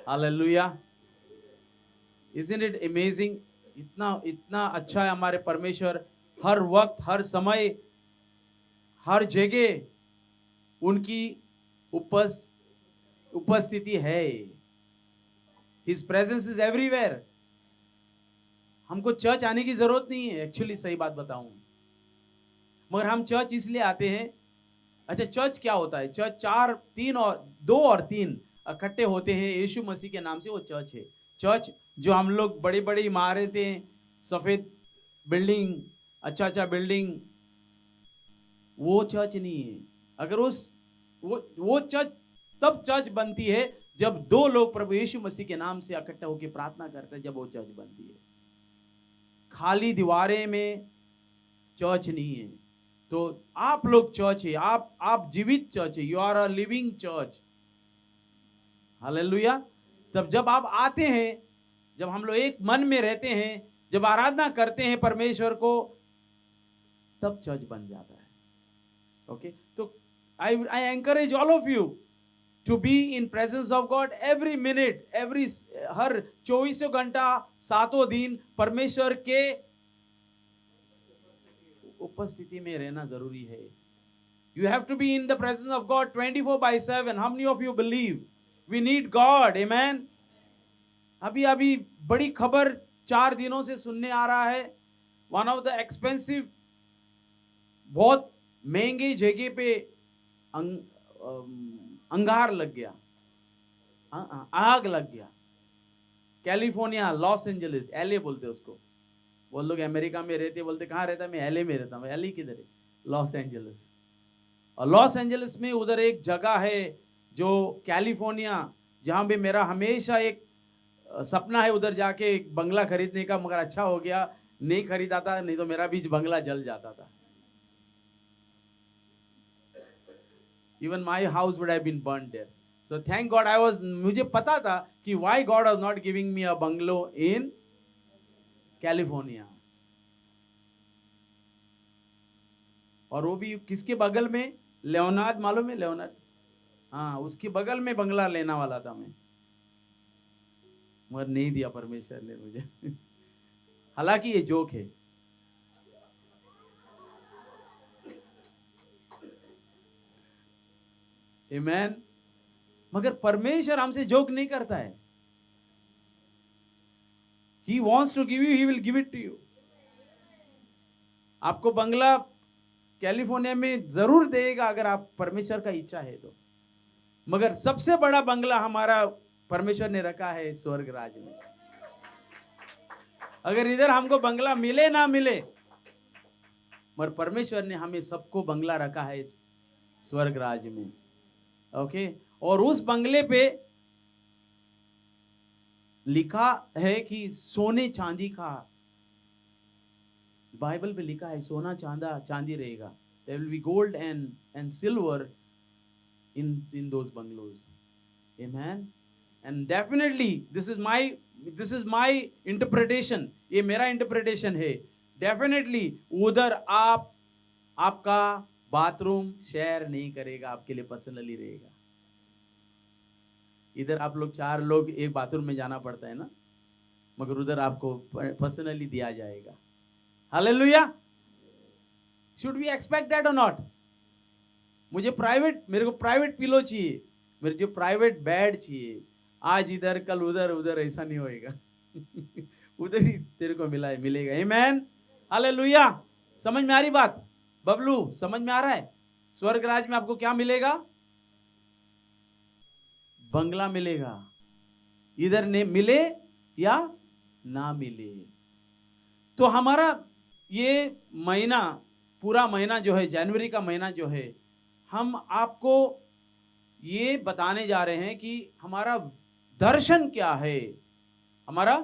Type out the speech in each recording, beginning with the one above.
Hallelujah. Isn't it amazing? इतना इतना अच्छा है हमारे परमेश्वर। हर वक्त, हर समय, हर जगह उनकी उपस उपस्थिति है। His presence is everywhere. हमको चर्च आने की जरूरत नहीं है, एक्चुअली सही बात बताऊं, मगर हम चर्च इसलिए आते हैं। अच्छा, चर्च क्या होता है? चर्च चार, तीन और दो और तीन इकट्ठे होते हैं यीशु मसीह के नाम से, वो चर्च है। चर्च जो हम लोग बड़ी बड़ी इमारतें, सफेद बिल्डिंग, अच्छा अच्छा बिल्डिंग, वो चर्च नहीं है। अगर वो चर्च, तब चर्च बनती है जब दो लोग प्रभु यीशु मसीह के नाम से इकट्ठा होकर प्रार्थना करते हैं, जब वो चर्च बनती है। खाली दीवारें में चर्च नहीं है। तो आप लोग चर्च है, आप जीवित चर्च है। You are a living church. Hallelujah. तब जब आप आते हैं, जब हम लोग एक मन में रहते हैं, जब आराधना करते हैं परमेश्वर को, तब चर्च बन जाता है। ओके, तो I encourage all of you to be in presence of God every minute, हर 24 घंटा, 7 दिन परमेश्वर के उपस्थिति में रहना जरूरी है। You have to be in the presence of God 24/7. How many of you believe? We need God. Amen. अभी अभी बड़ी खबर 4 दिनों से सुनने आ रहा है। वन ऑफ द एक्सपेंसिव, बहुत महंगे जगह पे अंगार लग गया, आग लग गया। कैलिफोर्निया, लॉस एंजलिस, एलए बोलते उसको। वो लोग अमेरिका में रहते, बोलते कहाँ रहता है? मैं एलए में रहता हूँ। एलए किधर है? Los Angeles. और लॉस एंजलिस में उधर एक जगह है जो कैलिफोर्निया, जहां पे मेरा हमेशा एक सपना है उधर जाके एक बंगला खरीदने का, मगर अच्छा हो गया नहीं खरीदा था, नहीं तो मेरा भी बंगला जल जाता था। Even my house would have been burned there. So thank God I was, मुझे पता था कि why God was not giving me a bungalow in California. और वो भी किसके बगल में? लेओनार्ड, मालूम है लेओनार्ड? हाँ, उसके बगल में बंगला लेना वाला था मैं, मगर नहीं दिया परमेश्वर ने मुझे। हालांकि ये जोक है। आमेन। मगर परमेश्वर हमसे जोक नहीं करता है। He wants to give you, he will give it to you. आपको बंगला कैलिफोर्निया में जरूर देगा अगर आप, परमेश्वर का इच्छा है तो। मगर सबसे बड़ा बंगला हमारा परमेश्वर ने रखा है स्वर्ग राज में। अगर इधर हमको बंगला मिले ना मिले, मगर परमेश्वर ने हमें सबको बंगला रखा है स्वर्ग राज में। ओके, और उस बंगले पे लिखा है कि सोने चांदी का, बाइबल पे लिखा है सोना चांदी रहेगा। There will be gold and silver in those bungalows. Amen. And definitely this is my interpretation. ये मेरा इंटरप्रिटेशन है। डेफिनेटली उधर आपका बाथरूम शेयर नहीं करेगा, आपके लिए पर्सनली रहेगा। इधर आप लोग 4 लोग एक बाथरूम में जाना पड़ता है ना, मगर उधर आपको पर्सनली दिया जाएगा। Hallelujah. Should we expect that और नॉट? मेरे को प्राइवेट पिलो चाहिए, मेरे जो प्राइवेट बेड चाहिए। आज इधर कल उधर, उधर ऐसा नहीं होएगा। उधर ही तेरे को मिलेगा। आमेन, हालेलुया। समझ में आ रही बात? बबलू, समझ में आ रहा है? स्वर्ग राज में आपको क्या मिलेगा? बंगला मिलेगा। इधर ने मिले या ना मिले। तो हमारा ये महीना, पूरा महीना जो है, जनवरी का महीना जो है, हम आपको ये बताने जा रहे हैं कि हमारा दर्शन क्या है, हमारा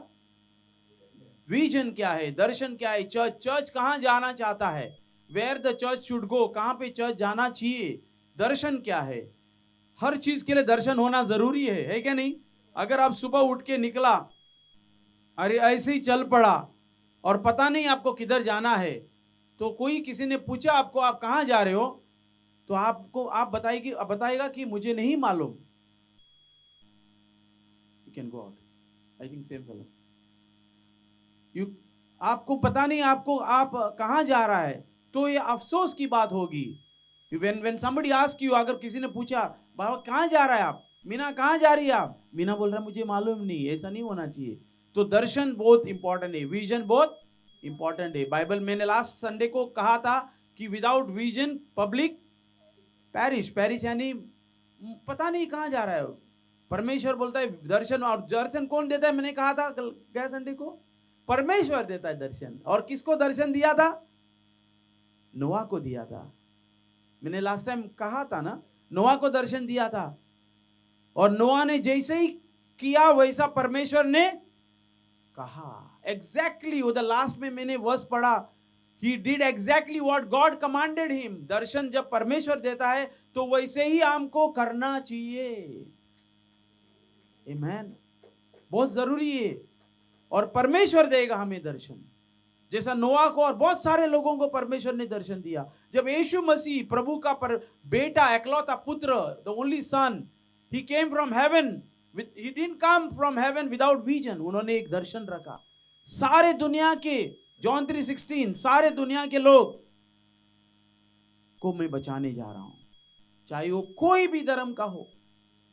विजन क्या है, दर्शन क्या है। चर्च कहां जाना चाहता है? Where the church should go, कहां पे चर्च जाना चाहिए? दर्शन क्या है? हर चीज के लिए दर्शन होना जरूरी है क्या नहीं? अगर आप सुबह उठ के निकला, अरे ऐसे ही चल पड़ा और पता नहीं आपको किधर जाना है, तो कोई किसी ने पूछा आपको आप कहां जा रहे हो, तो आप बताएगा कि मुझे नहीं मालूम। Can go out, I think same fellow. You आपको पता नहीं आपको आप कहाँ जा रहा है, तो ये अफसोस की बात होगी। when somebody ask you, अगर किसी ने पूछा बाबा कहाँ जा रहा है आप, मीना कहाँ जा रही है आप, मीना बोल रहा है मुझे मालूम नहीं, ऐसा नहीं होना चाहिए। तो दर्शन बहुत इंपॉर्टेंट है, विजन बहुत इंपॉर्टेंट है। बाइबल मैंने लास्ट संडे को कहा था कि without vision public parish, parish यानी पता नहीं कहाँ जा रहा है। परमेश्वर बोलता है दर्शन, और दर्शन कौन देता है, मैंने कहा था गया संडे को, परमेश्वर देता है दर्शन। और किसको दर्शन दिया था, नोआ को दिया था। मैंने लास्ट टाइम कहा था ना, नोआ को दर्शन दिया था, और नोआ ने जैसे ही किया वैसा परमेश्वर ने कहा। एग्जैक्टली वो द लास्ट में मैंने वर्स पढ़ा, he did exactly what God commanded him। दर्शन जब परमेश्वर देता है तो वैसे ही हमको करना चाहिए। आमेन, बहुत जरूरी है, और परमेश्वर देगा हमें दर्शन, जैसा नोआ को और बहुत सारे लोगों को परमेश्वर ने दर्शन दिया। जब यीशु मसीह प्रभु का बेटा, एकलौता पुत्र, the only son, he came from heaven, he didn't come from heaven without vision। उन्होंने एक दर्शन रखा, सारे दुनिया के, जॉन 3:16, सारे दुनिया के लोग को मैं बचाने जा रहा हूं, चाहे वो कोई भी धर्म का हो,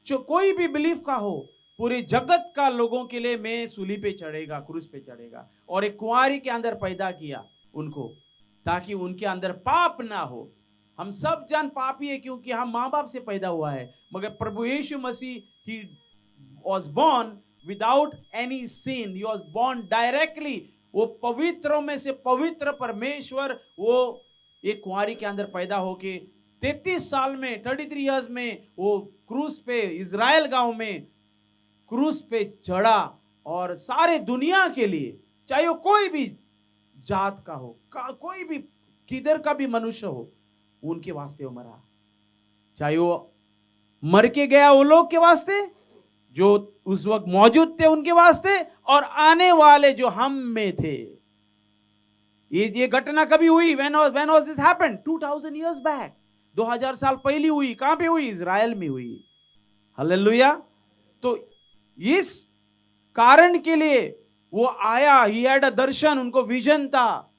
जो कोई भी बिलीफ का हो, पूरे जगत का लोगों के लिए मैं सूली पे चढ़ेगा, क्रूस पे चढ़ेगा। और एक कुंवारी के अंदर पैदा किया उनको, ताकि उनके अंदर पाप ना हो। हम सब जन पापी है क्योंकि हम माँ बाप से पैदा हुआ है, मगर प्रभु यीशु मसीह he was born without any sin, he was born directly। वो पवित्रों में से पवित्र परमेश्वर वो एक कुंवारी के अंदर पैदा होके 33 साल में, 33 इयर्स में वो क्रूस पे, इज़राइल गांव में क्रूस पे चढ़ा, और सारे दुनिया के लिए, चाहे वो कोई भी जात का हो, कोई भी किधर का भी मनुष्य हो, उनके वास्ते वो मरा। चाहे वो मर के गया वो लोग के वास्ते जो उस वक्त मौजूद थे उनके वास्ते, और आने वाले जो हम में थे। ये घटना कभी हुई, when was this happened? 2000 years back, 2000 साल पहले हुई। कहां पे हुई? इज़राइल में हुई। हालेलुया। तो इस कारण के लिए वो आया, ही हैड अ दर्शन, उनको विजन था,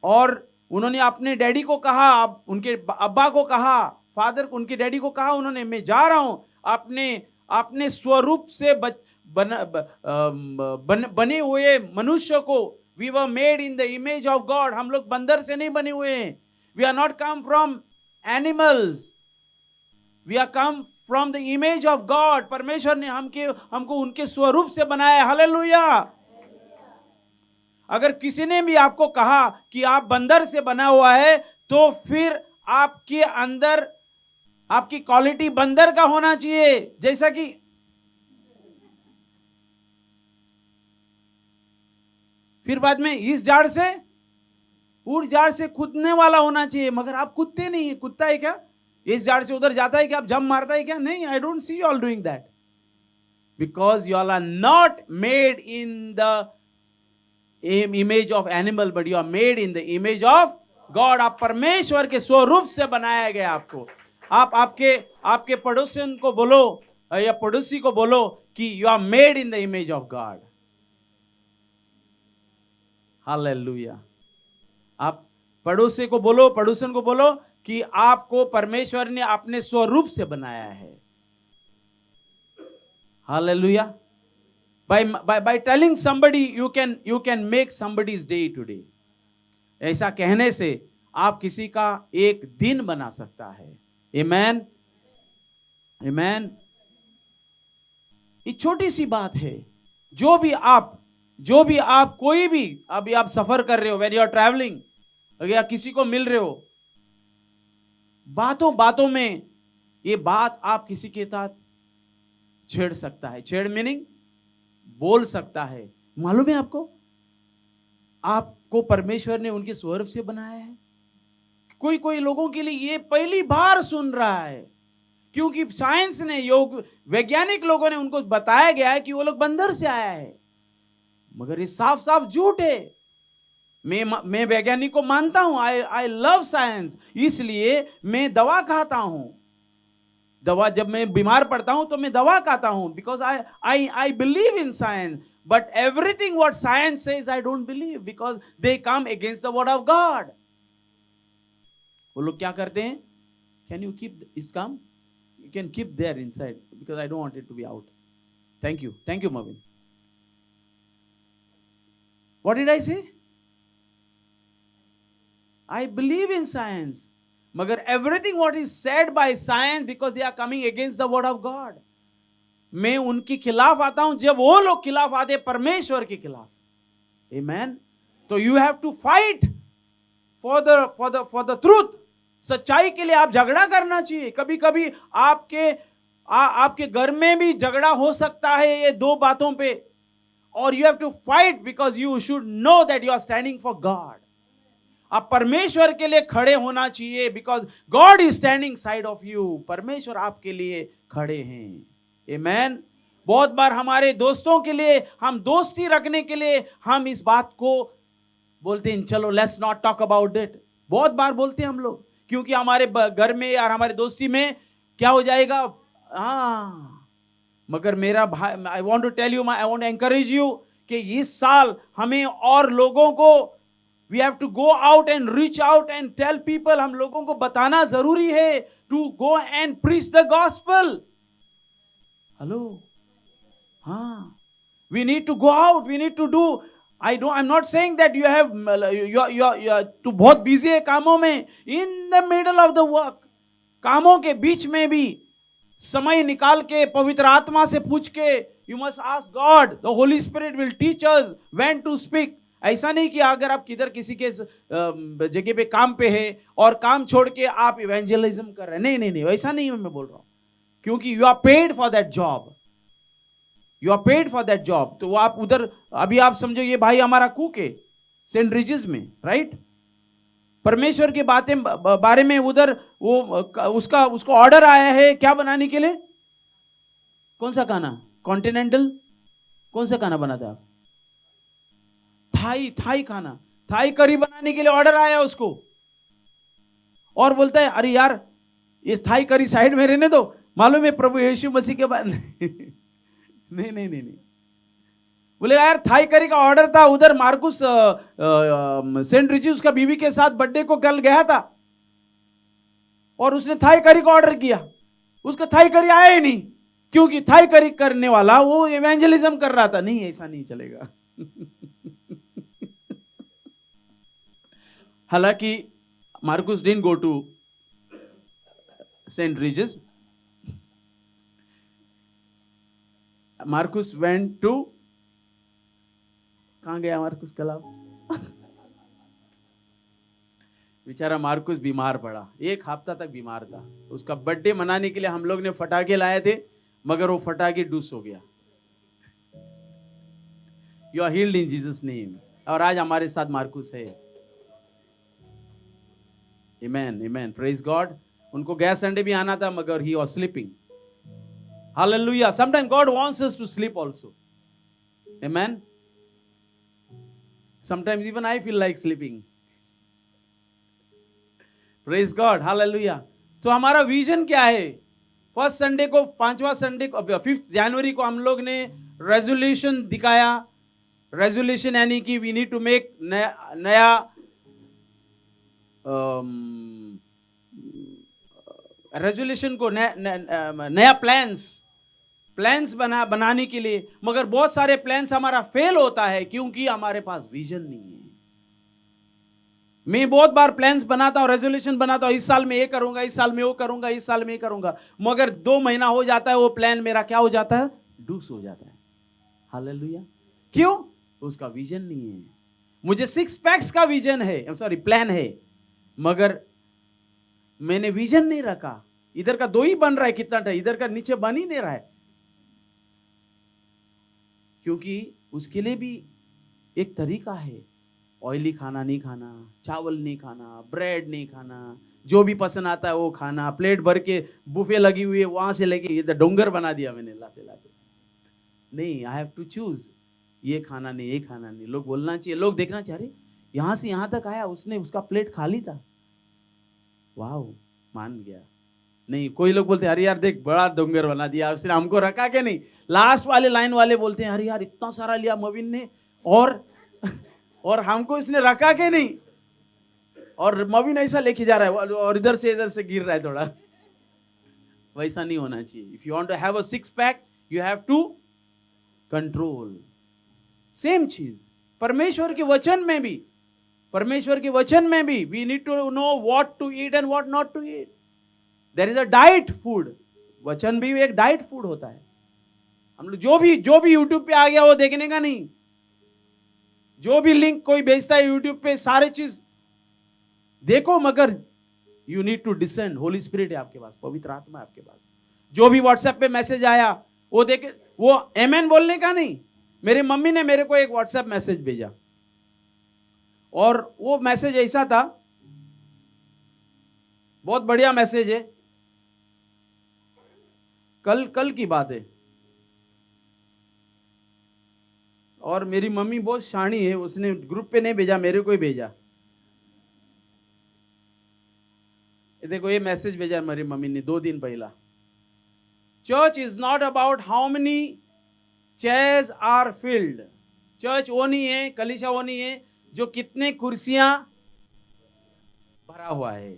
और उन्होंने अपने डैडी को कहा, उनके अब्बा को कहा, फादर, उनके डैडी को कहा उन्होंने, मैं जा रहा हूं अपने स्वरूप से बने हुए मनुष्य को। We were made in the image of God. हम लोग बंदर से नहीं बने हुए हैं। We are not come from animals, we are come from the image of God. परमेश्वर ने हमको उनके स्वरूप से बनाया। हालेलुया। अगर किसी ने भी आपको कहा कि आप बंदर से बना हुआ है, तो फिर आपके अंदर आपकी क्वालिटी बंदर का होना चाहिए। जैसा कि फिर बाद में इस झाड़ से उस झाड़ से कूदने वाला होना चाहिए, मगर आप कूदते नहीं है। कूदता है क्या? इस झाड़ से उधर जाता है क्या? आप जंप मारता है क्या? नहीं, I don't see you all doing that, because you all are not made in the image of animal, but you are made in the image of God. आप परमेश्वर के स्वरूप से बनाया गया आपको। आप आपके पड़ोसी को बोलो या पड़ोसी को बोलो कि you are made in the image of God. Hallelujah. आप पड़ोसी को बोलो कि आपको परमेश्वर ने अपने स्वरूप से बनाया है। Hallelujah. by telling somebody you can make somebody's day today। ऐसा कहने से आप किसी का एक दिन बना सकता है। आमेन, आमेन। ये छोटी सी बात है। जो भी आप कोई भी अभी आप सफर कर रहे हो, वेन यू आर ट्रैवलिंग, या किसी को मिल रहे हो, बातों में ये बात आप किसी के साथ छेड़ सकता है। छेड़ मीनिंग बोल सकता है। मालूम है आपको परमेश्वर ने उनके स्वरूप से बनाया है। कोई लोगों के लिए ये पहली बार सुन रहा है, क्योंकि साइंस ने, वैज्ञानिक लोगों ने उनको बताया गया है कि वो लोग बंदर से आया है, मगर ये साफ साफ झूठ है। मैं वैज्ञानिक को मानता हूं। आई लव साइंस, इसलिए मैं दवा खाता हूं। दवा, जब मैं बीमार पड़ता हूं तो मैं दवा खाता हूं, because I believe in science. But everything what science says I don't believe, because they come against the word of God. वो लोग क्या करते हैं? कैन यू कीप इस काम, you can keep there inside, because I don't want it to be out. Thank you मविन. What did I say? I believe in science. मगर everything what is said by science, because they are coming against the word of God. मैं उनके खिलाफ आता हूं जब वो लोग खिलाफ आते परमेश्वर के खिलाफ. Amen. तो you have to fight for the truth. सच्चाई के लिए आप झगड़ा करना चाहिए. कभी कभी आपके घर में भी झगड़ा हो सकता है ये दो बातों पे. और you have to fight because you should know that you are standing for God. आप परमेश्वर के लिए खड़े होना चाहिए, because God is standing side of you. परमेश्वर आपके लिए खड़े हैं. आमेन. बहुत बार हमारे दोस्तों के लिए, हम दोस्ती रखने के लिए हम इस बात को बोलते हैं, चलो let's not talk about it. बहुत बार बोलते हैं हम लोग, क्योंकि हमारे घर में या हमारे दोस्ती में क्या हो जाएगा. मगर मेरा भाई, I want to tell you, I want to encourage you कि इस साल हमें और लोगों को we have to go out and reach out and tell people. हम लोगों को बताना जरूरी है, to go and preach the gospel. Hello. We need to go out, we need to do. I'm not saying that you have you're to बहुत busy है कामों में. In the middle of the work, कामों के बीच में भी समय निकाल के पवित्र आत्मा से पूछ के, you must ask God. The Holy Spirit will teach us when to speak. ऐसा नहीं कि अगर आप किधर किसी के जगह पे काम पे है और काम छोड़ के आप इवेंजलिज्म कर रहे हैं, नहीं, ऐसा नहीं मैं बोल रहा हूं. क्योंकि you are paid for that job, you are paid for that job. तो आप उधर, अभी आप समझो ये भाई हमारा कुक है सेंट रिजिस में, राइट. परमेश्वर की बातें बारे में उधर वो उसको ऑर्डर आया है क्या बनाने के लिए? कौन सा खाना? कॉन्टिनेंटल. कौन सा खाना बनाता है आप? थाई खाना, थाई करी बनाने के लिए ऑर्डर आया उसको. और बोलता है, अरे यार ये थाई करी साइड में रहने दो, मालूम है प्रभु यीशु मसीह के बाद. नहीं. बोले यार थाई करी का ऑर्डर था उधर. मार्कुस सेंट रिजिस उसका बीवी के साथ बर्थडे को कल गया था और उसने थाई करी का ऑर्डर किया. उसका थाई करी आया ही नहीं, क्योंकि थाई करी करने वाला वो इवेंजलिज्म कर रहा था. नहीं, ऐसा नहीं चलेगा. हालांकि Marcus didn't go to Saint Regis. Marcus went to, कहां गया मार्कुस कलाब? बेचारा मार्कुस बीमार पड़ा, 1 हफ्ता तक बीमार था. उसका बर्थडे मनाने के लिए हम लोग ने फटाके लाए थे, मगर वो फटाके डूस हो गया. You are healed in Jesus name. और आज हमारे साथ मार्कुस है. Amen. Praise God. उनको गया संडे भी आना था, मगर he was sleeping. Hallelujah. Sometimes God wants us to sleep also. Amen. Sometimes even I feel like sleeping. Praise God. Hallelujah. तो हमारा विजन क्या है? फर्स्ट संडे को, 5वां संडे को, 5 जनवरी को हम लोग ने रेजोल्यूशन दिखाया. रेजोल्यूशन यानी कि वी नीड टू मेक नया रेजोल्यूशन को नया प्लान्स बनाने के लिए. मगर बहुत सारे प्लान्स हमारा फेल होता है क्योंकि हमारे पास विजन नहीं है. मैं बहुत बार प्लान्स बनाता हूं, रेजोल्यूशन बनाता हूं, इस साल में ये करूंगा, इस साल में वो करूंगा, इस साल में ये करूंगा. मगर 2 महीना हो जाता है, वो प्लान मेरा क्या हो जाता है? डूस हो जाता है. हालेलुया. क्यों? उसका विजन नहीं है. मुझे 6 पैक्स का विजन है, सॉरी प्लान है, मगर मैंने विजन नहीं रखा. इधर का 2 ही बन रहा है, कितना टाइम, इधर का नीचे बन ही नहीं रहा है. क्योंकि उसके लिए भी एक तरीका है. ऑयली खाना नहीं खाना, चावल नहीं खाना, ब्रेड नहीं खाना, जो भी पसंद आता है वो खाना. प्लेट भर के बुफे लगी हुई है, वहां से लेके इधर डोंगर बना दिया मैंने लाते लाते. नहीं, आई हैव टू चूज. ये खाना नहीं, ये खाना नहीं. लोग बोलना चाहिए, लोग देखना चाहिए, यहां से यहां तक आया, उसने उसका प्लेट खाली था, वाह मान गया. नहीं, कोई लोग बोलते हैं अरे यार देख बड़ा डोंगर बना दिया उसने, हमको रखा के नहीं। लास्ट वाले लाइन वाले बोलते हैं अरे यार इतना सारा लिया मविन ने, और और हमको इसने रखा के नहीं, और मविन ऐसा लेके जा रहा है और इधर से गिर रहा है थोड़ा। वैसा नहीं होना चाहिए। If you want to have a six pack you have to control. Same चीज परमेश्वर के वचन में भी, परमेश्वर के वचन में भी we need to know what to eat and what not to eat. There is a diet food. वचन भी एक डाइट फूड होता है। हम लोग जो भी यूट्यूब पे आ गया वो देखने का नहीं। जो भी लिंक कोई भेजता है यूट्यूब पे सारे चीज देखो, मगर you need to descend. Holy Spirit है आपके पास, पवित्र आत्मा है आपके पास। जो भी व्हाट्सएप पे मैसेज आया वो देखे, वो आमेन बोलने का नहीं। मेरी मम्मी ने मेरे को एक व्हाट्सएप मैसेज भेजा और वो मैसेज ऐसा था, बहुत बढ़िया मैसेज है, कल की बात है। और मेरी मम्मी बहुत शानी है, उसने ग्रुप पे नहीं भेजा, मेरे को ही भेजा। देखो ये मैसेज भेजा मेरी मम्मी ने 2 दिन पहला। Church is not about how many chairs are filled. Church वो नहीं है, कलीसिया वो नहीं है जो कितने कुर्सियां भरा हुआ है,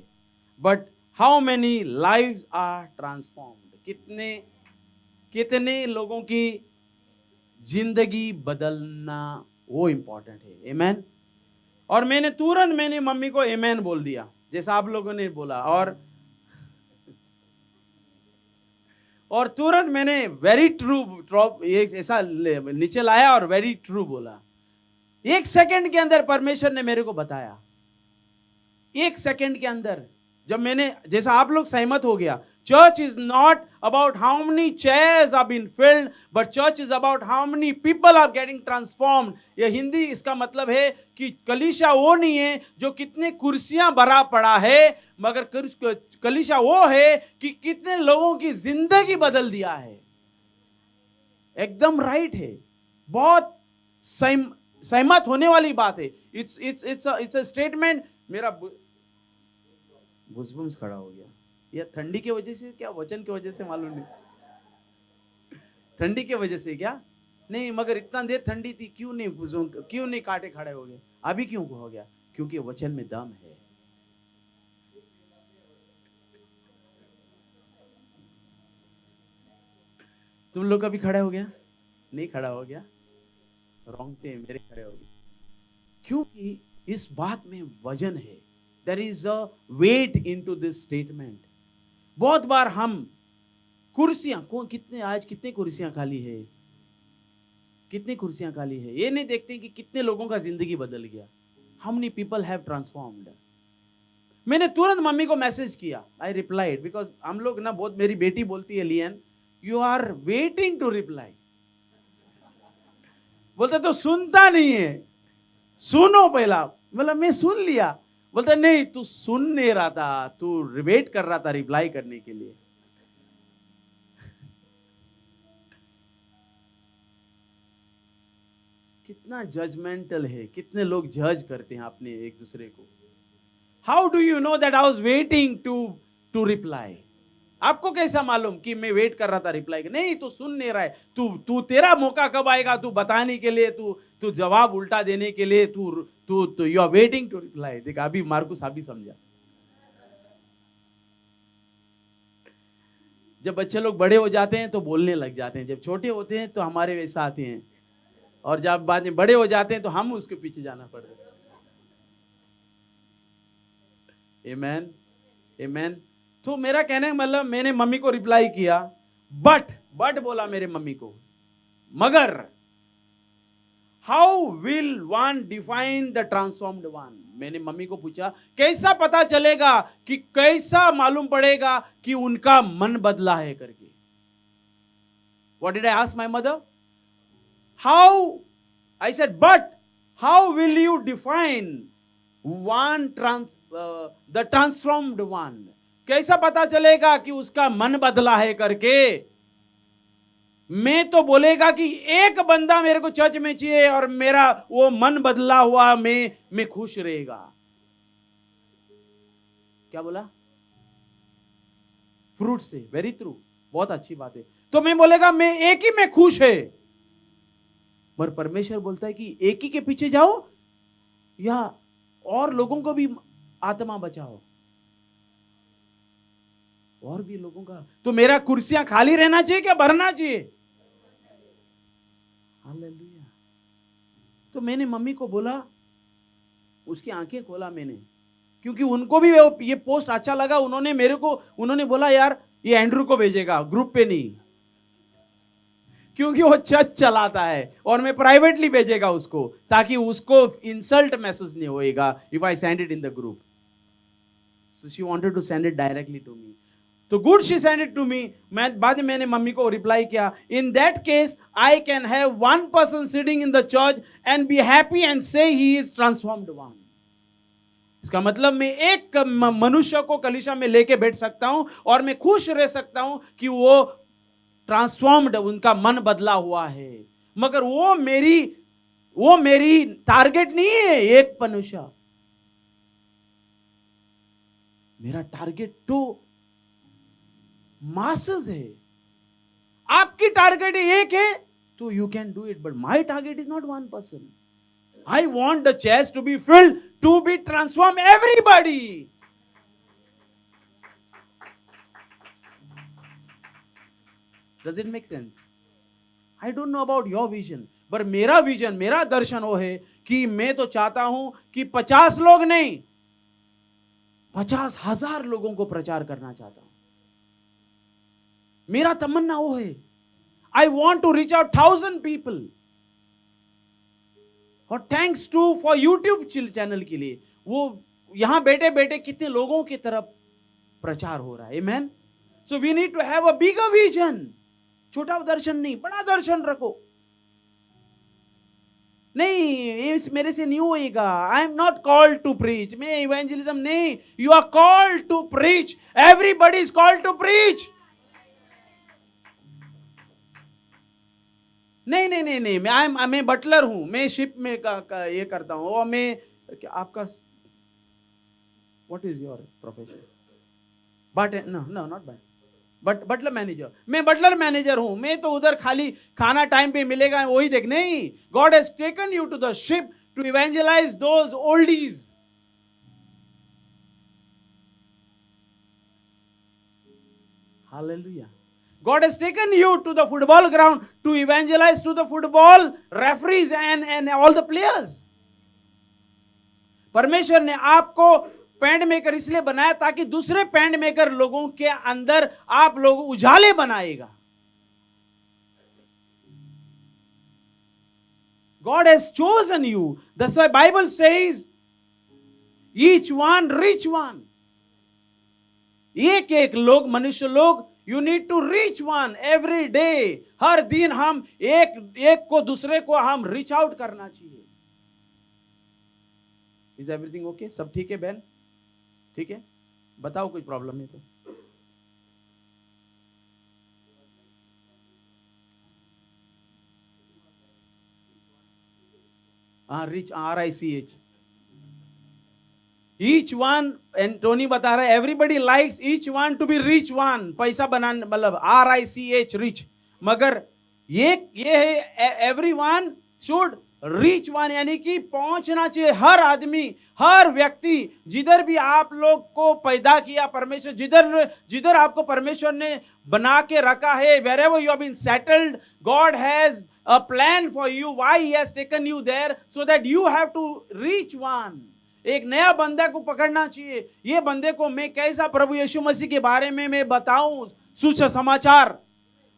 but how many lives are transformed. कितने लोगों की जिंदगी बदलना, वो इंपॉर्टेंट है। आमेन। और मैंने तुरंत मम्मी को आमेन बोल दिया जैसा आप लोगों ने बोला, और तुरंत मैंने वेरी ट्रू ऐसा नीचे लाया और वेरी ट्रू बोला। 1 सेकंड के अंदर परमेश्वर ने मेरे को बताया। 1 सेकंड के अंदर जब मैंने, जैसा आप लोग सहमत हो गया, church is not about how many chairs are been filled, but church is about how many people are getting transformed. ये हिंदी इसका मतलब है कि कलीसिया वो नहीं है जो कितने कुर्सियां भरा पड़ा है, मगर कलीसिया वो है कि कितने लोगों की जिंदगी बदल दिया है। एकदम राइट है, बहुत सहमत होने वाली बात है। It's a statement. मेरा घुसबुम्स खड़ा हो गया, या ठंडी की वजह से क्या, वचन की वजह से मालूम नहीं। ठंडी की वजह से क्या नहीं, मगर इतना देर ठंडी थी, क्यों नहीं कांटे खड़े हो गए, अभी क्यों हो गया? क्योंकि वचन में दम है। तुम लोग का भी खड़ा हो गया? नहीं खड़ा हो गया, रोंगटे मेरे खड़े हो गए, क्योंकि इस बात में वजन है। There is a weight into this statement. बहुत बार हम कुर्सियां कितने कुर्सियां खाली है, कितनी कुर्सियां खाली है, ये नहीं देखते कि कितने लोगों का जिंदगी बदल गया। How many people have transformed? मैंने तुरंत मम्मी को मैसेज किया। I replied because हम लोग ना, बहुत मेरी बेटी बोलती है लियन, you are waiting to reply। बोलते तो सुनता नहीं है, सुनो पहला। मतलब मैं सुन लिया। बोलते नहीं, तू सुन नहीं रहा था, तू वेट कर रहा था रिप्लाई करने के लिए। कितना जजमेंटल है, कितने लोग जज करते हैं अपने एक दूसरे को। How do you know that I was waiting to reply? आपको कैसा मालूम कि मैं वेट कर रहा था रिप्लाई? नहीं, तू सुन नहीं रहा है। तू तेरा मौका कब आएगा तू बताने के लिए, तू जवाब उल्टा देने के लिए, तू you are waiting to reply. देख अभी मार्कुस अभी समझा। जब बच्चे लोग बड़े हो जाते हैं तो बोलने लग जाते हैं, जब छोटे होते हैं तो हमारे वैसा आते हैं, और जब बाद में बड़े हो जाते हैं तो हम उसके पीछे जाना पड़ता है। आमेन, आमेन। तो मेरा कहने का मतलब, मैंने मम्मी को रिप्लाई किया, बट बोला मेरे मम्मी को, मगर how will one define the transformed one? मैंने मम्मी को पूछा कैसा पता चलेगा, कि कैसा मालूम पड़ेगा कि उनका मन बदला है करके। What did I ask my mother? How, I said, but how will you define one the transformed one? कैसा पता चलेगा कि उसका मन बदला है करके? मैं तो बोलेगा कि एक बंदा मेरे को चर्च में चाहिए और मेरा वो मन बदला हुआ मैं खुश रहेगा। क्या बोला? फ्रूट से। वेरी ट्रू, बहुत अच्छी बात है। तो मैं बोलेगा मैं एक ही में खुश है, पर परमेश्वर बोलता है कि एक ही के पीछे जाओ या और लोगों को भी आत्मा बचाओ, और भी लोगों का। तो मेरा कुर्सियां खाली रहना चाहिए क्या भरना चाहिए? हालेलुया। तो मैंने मम्मी को बोला, उसकी आंखें खोला मैंने, क्योंकि उनको भी ये पोस्ट अच्छा लगा। उन्होंने बोला यार ये एंड्रू को भेजेगा, ग्रुप पे नहीं, क्योंकि वो चर्च चलाता है, और मैं प्राइवेटली भेजेगा उसको, ताकि उसको इंसल्ट महसूस नहीं होएगा if I send it in the group. So she wanted to send it directly to me. तो good, she send it to me. मैं बाद में मैंने मम्मी को रिप्लाई किया, in that case I can have one person sitting in the church and be happy and say he is transformed one. इसका मतलब मैं एक मनुष्य को कलीसिया में लेके बैठ सकता हूं और मैं खुश रह सकता हूं कि वो ट्रांसफॉर्म्ड, उनका मन बदला हुआ है। मगर वो मेरी टारगेट नहीं है एक मनुष्य। मेरा टारगेट तो मासेस है। आपकी टारगेट एक है तो you can do it, but my target is not one person. I want the chairs to be filled, to be transformed everybody. Does it make sense? I don't know about your vision, but मेरा vision, मेरा दर्शन वो है कि मैं तो चाहता हूं कि 50 लोग नहीं, 50,000 लोगों को प्रचार करना चाहता हूं। मेरा तमन्ना वो है। I want to reach out 1,000 people. और thanks to for YouTube channel के लिए वो यहां बैठे बैठे कितने लोगों की तरफ प्रचार हो रहा है। Amen. So we need to have a bigger vision. छोटा दर्शन नहीं, बड़ा दर्शन रखो। नहीं ये मेरे से नहीं होएगा, I am not called to preach, मैं इवेंजलिज्म नहीं। You are called to preach, everybody is called to preach. नहीं, मैं बटलर हूं, मैं शिप में ये करता हूं, और मैं आपका what is your profession? But no not but butler manager. मैं बटलर मैनेजर हूं। मैं तो उधर खाली खाना टाइम पे मिलेगा वही देख, नहीं। God has taken you to the ship to evangelize those oldies. Hallelujah. God has taken you to the football ground to evangelize to the football referees and all the players. परमेश्वर ने आपको pant maker इसलिए बनाया ताकि दूसरे pant maker लोगों के अंदर आप लोग उजाले बनाएगा। God has chosen you. That's why Bible says, each one reach one. एक लोग, मनुष्य लोग, you need to reach one every day. हर दिन हम एक को दूसरे को हम रीच आउट करना चाहिए। Is everything okay? सब ठीक है बहन? ठीक है, बताओ कुछ प्रॉब्लम है तो। हाँ, rich, RICH। Each one, and Tony बता रहा है everybody likes each one to be rich one, पैसा बनाने, मतलब RICH, रिच। मगर ये है every one should reach one, यानी कि पहुंचना चाहिए हर आदमी, हर व्यक्ति। जिधर भी आप लोग को पैदा किया परमेश्वर, जिधर आपको परमेश्वर ने बना के रखा है, wherever you have been settled, God has a plan for you. Why He has taken you there? So that you have to reach one. एक नया बंदा को पकड़ना चाहिए। ये बंदे को मैं कैसा प्रभु यीशु मसीह के बारे में मैं बताऊं सुसमाचार।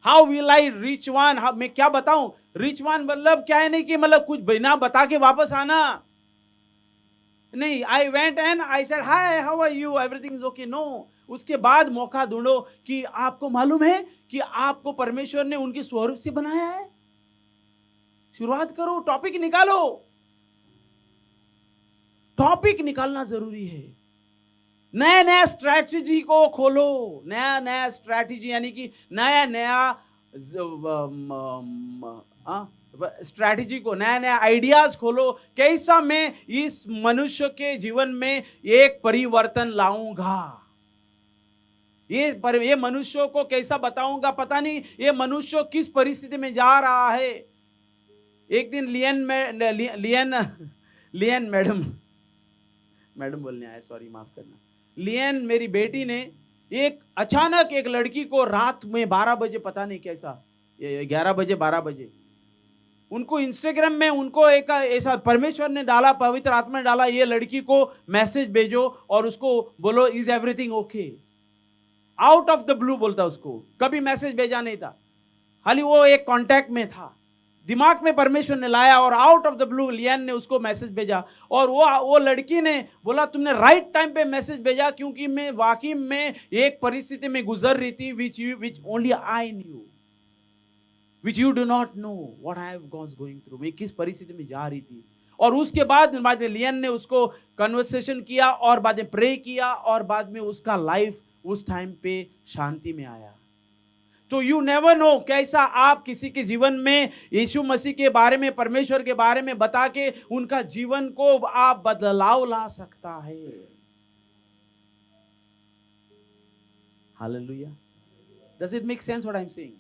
How will I reach one? मैं क्या बताऊं? रीच वन मतलब क्या है, नहीं कि मतलब कुछ बिना बता के वापस आना नहीं। I went and I said hi, how are you, everything is okay. No, उसके बाद मौका ढूंढो कि आपको मालूम है कि आपको परमेश्वर ने उनके स्वरूप से बनाया है। शुरुआत करो, टॉपिक निकालो। टॉपिक निकालना जरूरी है। नया स्ट्रैटेजी को खोलो। नया स्ट्रैटेजी, यानी कि नया स्ट्रैटेजी को, नया आइडियाज खोलो। कैसा मैं इस मनुष्य के जीवन में एक परिवर्तन लाऊंगा। ये मनुष्यों को कैसा बताऊंगा पता नहीं, ये मनुष्य किस परिस्थिति में जा रहा है। एक दिन लियन मैडम बोलने आया, सॉरी माफ करना। लियन मेरी बेटी ने एक अचानक एक लड़की को रात में 12 बजे, पता नहीं कैसा, 11 बजे 12 बजे, उनको इंस्टाग्राम में उनको एक ऐसा परमेश्वर ने डाला, पवित्र आत्मा ने डाला, ये लड़की को मैसेज भेजो और उसको बोलो is everything okay. Out of the blue बोलता, उसको कभी मैसेज भेजा नहीं था, खाली वो एक कांटेक्ट में था, दिमाग में परमेश्वर ने लाया और आउट ऑफ द ब्लू लियन ने उसको मैसेज भेजा। और वो लड़की ने बोला तुमने राइट टाइम पे मैसेज भेजा, क्योंकि मैं वाकई में एक परिस्थिति में गुजर रही थी which only I knew, which you do not know what I was going through. मैं किस परिस्थिति में जा रही थी। और उसके बाद में लियन ने उसको कन्वर्सेशन किया और बाद में प्रे किया और बाद में उसका लाइफ उस टाइम पे शांति में आया। तो यू नेवर नो कैसा आप किसी के जीवन में यीशु मसीह के बारे में, परमेश्वर के बारे में बता के उनका जीवन को आप बदलाव ला सकता है। Hallelujah. Does it make sense what I am saying?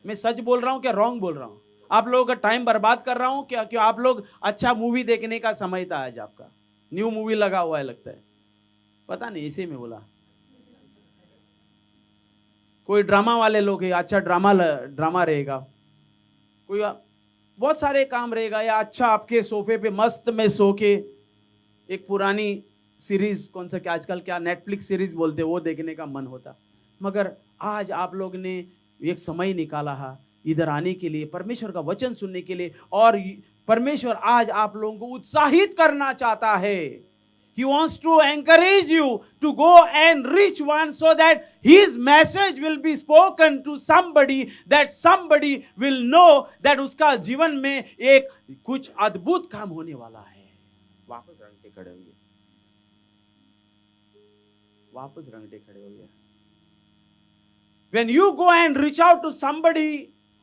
मैं सच बोल रहा हूं क्या रॉन्ग बोल रहा हूं? आप लोगों का टाइम बर्बाद कर रहा हूं क्या? क्यों आप लोग अच्छा मूवी देखने का समय था आज, आपका न्यू मूवी लगा हुआ है लगता है, पता नहीं, इसे में बोला। कोई ड्रामा वाले लोग हैं, अच्छा ड्रामा रहेगा, कोई बहुत सारे काम रहेगा, या अच्छा आपके सोफे पे मस्त में सो के एक पुरानी सीरीज, कौन सा क्या आजकल क्या नेटफ्लिक्स सीरीज बोलते हैं, वो देखने का मन होता। मगर आज आप लोग ने एक समय निकाला है इधर आने के लिए, परमेश्वर का वचन सुनने के लिए, और परमेश्वर आज आप लोगों को उत्साहित करना चाहता है। He wants to encourage you to go and reach one so that his message will be spoken to somebody, that somebody will know that उसका जीवन में एक कुछ अद्भुत काम होने वाला है। वापस रंगटे खड़े हो गए, वापस रंगटे खड़े हो गए। When you go and reach out to somebody,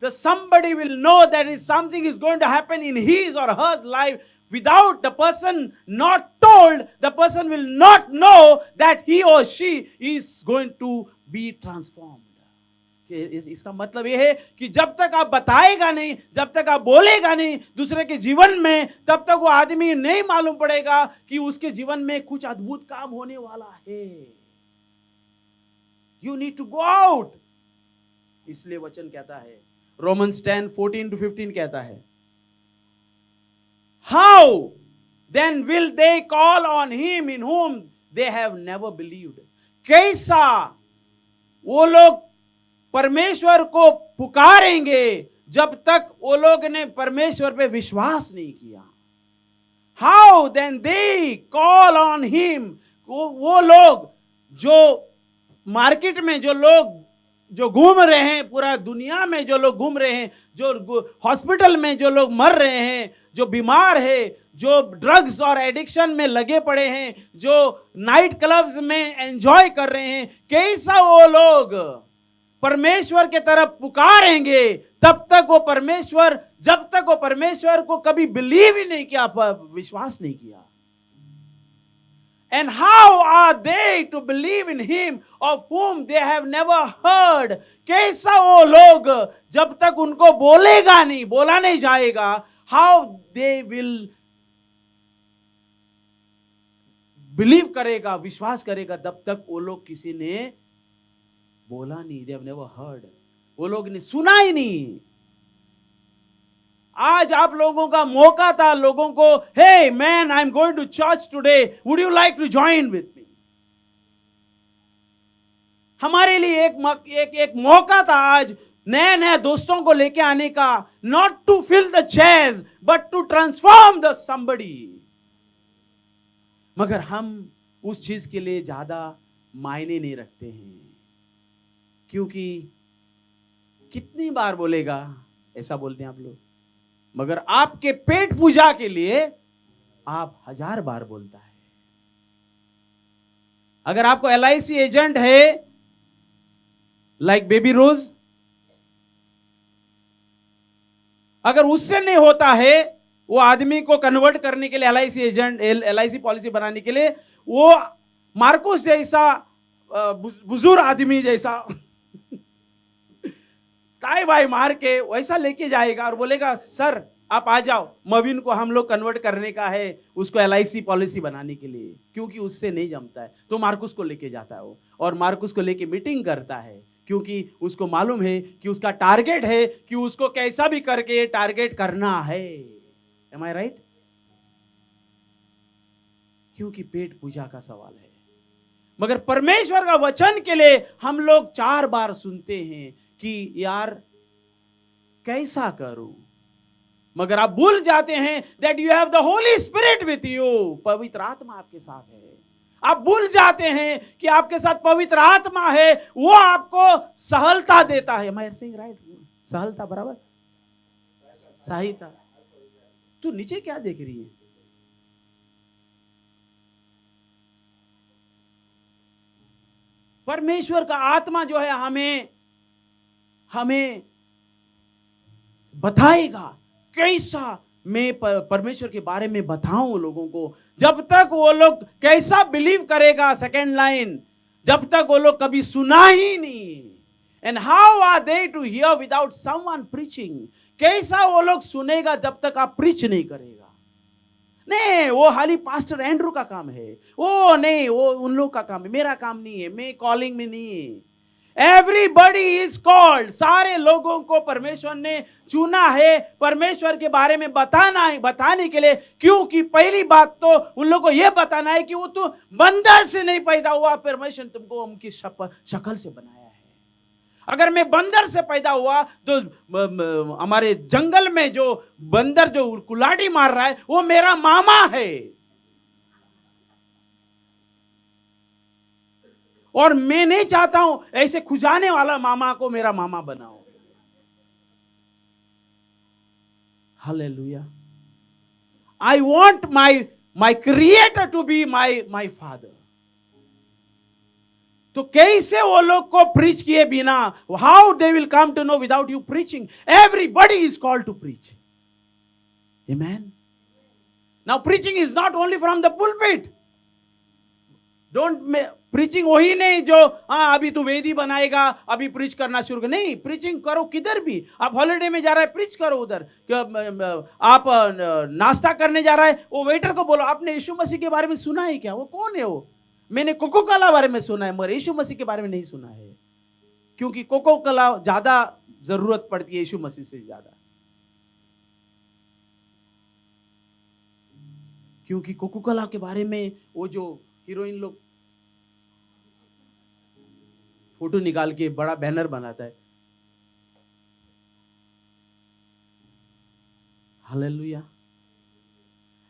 the somebody will know that is something is going to happen in his or her life. Without the person not told, the person will not know that he or she is going to be transformed. इसका मतलब यह है कि जब तक आप बताएगा नहीं, जब तक आप बोलेगा नहीं दूसरे के जीवन में, तब तक वो आदमी नहीं मालूम पड़ेगा कि उसके जीवन में कुछ अद्भुत काम होने वाला है। You need to go out. इसलिए वचन कहता है, Romans 10:14-15 कहता है, How then will they call on him in whom they have never believed? कैसा वो लोग परमेश्वर को पुकारेंगे जब तक वो लोग ने परमेश्वर पे विश्वास नहीं किया। How then they call on him? वो लोग जो मार्केट में जो लोग जो घूम रहे हैं, पूरा दुनिया में जो लोग घूम रहे हैं, जो हॉस्पिटल में जो लोग मर रहे हैं, जो बीमार है, जो ड्रग्स और एडिक्शन में लगे पड़े हैं, जो नाइट क्लब्स में एंजॉय कर रहे हैं, कैसा वो लोग परमेश्वर के तरफ पुकारेंगे तब तक वो परमेश्वर, जब तक वो परमेश्वर को कभी बिलीव ही नहीं किया, विश्वास नहीं किया। And how are they to believe in him of whom they have never heard? कैसा वो लोग जब तक उनको बोलेगा नहीं, बोला नहीं जाएगा, how they will believe करेगा, विश्वास करेगा, तब तक वो लोग किसी ने बोला नहीं, they have never heard, वो लोग ने सुना ही नहीं। आज आप लोगों का मौका था लोगों को, hey man I am going to church today, would you like to join with me. हमारे लिए एक मौका था आज नए नए दोस्तों को लेके आने का, not to fill the chairs but to transform the somebody. मगर हम उस चीज के लिए ज्यादा मायने नहीं रखते हैं, क्योंकि कितनी बार बोलेगा, ऐसा बोलते हैं आप लोग, मगर आपके पेट पूजा के लिए आप 1000 बार बोलता है। अगर आपको LIC एजेंट है लाइक बेबी रोज, अगर उससे नहीं होता है वो आदमी को कन्वर्ट करने के लिए, LIC एजेंट, LIC पॉलिसी बनाने के लिए, वो मार्कोस जैसा बुजुर्ग आदमी जैसा टाई बाई मार के वैसा लेके जाएगा और बोलेगा सर आप आ जाओ, मवीन को हम लोग कन्वर्ट करने का है, उसको LIC पॉलिसी बनाने के लिए, क्योंकि उससे नहीं जमता है। तो मार्कुस को लेके जाता है वो, और मार्कुस को लेके मीटिंग करता है, क्योंकि उसको मालूम है कि उसका टारगेट है कि उसको कैसा भी करके टारगेट करना है। एम आई राइट? क्योंकि पेट पूजा का सवाल है। मगर परमेश्वर का वचन के लिए हम लोग 4 बार सुनते हैं कि यार कैसा करूं, मगर आप भूल जाते हैं that you have the Holy Spirit with you, पवित्र आत्मा आपके साथ है। आप भूल जाते हैं कि आपके साथ पवित्र आत्मा है, वो आपको सहलता देता है। मैं सिंह राइट? सहलता बराबर सहायता। तू नीचे क्या देख रही है? परमेश्वर का आत्मा जो है हमें बताएगा कैसा मैं परमेश्वर के बारे में बताऊं लोगों को। जब तक वो लोग कैसा बिलीव करेगा, सेकेंड लाइन, जब तक वो लोग कभी सुना ही नहीं। And how are they to hear without someone preaching? कैसा वो लोग सुनेगा जब तक आप प्रीच नहीं करेगा? नहीं, वो हाली पास्टर एंड्रू का काम है, वो नहीं, वो उन लोग का काम है, मेरा काम नहीं है, मैं कॉलिंग में नहीं है। एवरीबडी इज कॉल्ड, सारे लोगों को परमेश्वर ने चुना है परमेश्वर के बारे में बताने के लिए। क्योंकि पहली बात तो उन लोगों को यह बताना है कि वो तो बंदर से नहीं पैदा हुआ, परमेश्वर तुमको उनकी शक्ल से बनाया है। अगर मैं बंदर से पैदा हुआ तो हमारे जंगल में जो बंदर जो कुल्हाड़ी मार रहा है वो मेरा मामा है, और मैं नहीं चाहता हूं ऐसे खुजाने वाला मामा को मेरा मामा बनाओ। Hallelujah. I want my creator to be my father. तो कैसे वो लोग को प्रीच किए बिना, how they will come to know without you preaching? Everybody is called to preach. Amen. Now preaching is not only from the pulpit. Don't preaching वही नहीं जो अभी तू वेदी बनाएगा, अभी प्रीच करना शुरू कर। नहीं, प्रीचिंग करो किधर भी। आप हॉलिडे में जा रहा है, प्रीच करो उधर। आप नाश्ता करने जा रहा है, वो वेटर को बोलो आपने यीशु मसीह के बारे में सुना है क्या? वो कौन है वो? मैंने कोको कोला बारे में सुना है, मगर यीशु मसीह के बारे में नहीं सुना है। क्योंकि कोको कोला ज्यादा जरूरत पड़ती है यीशु मसीह से ज्यादा। क्योंकि कोको कोला के बारे में वो जो हीरोइन लोग फोटो निकाल के बड़ा बैनर बनाता है। Hallelujah.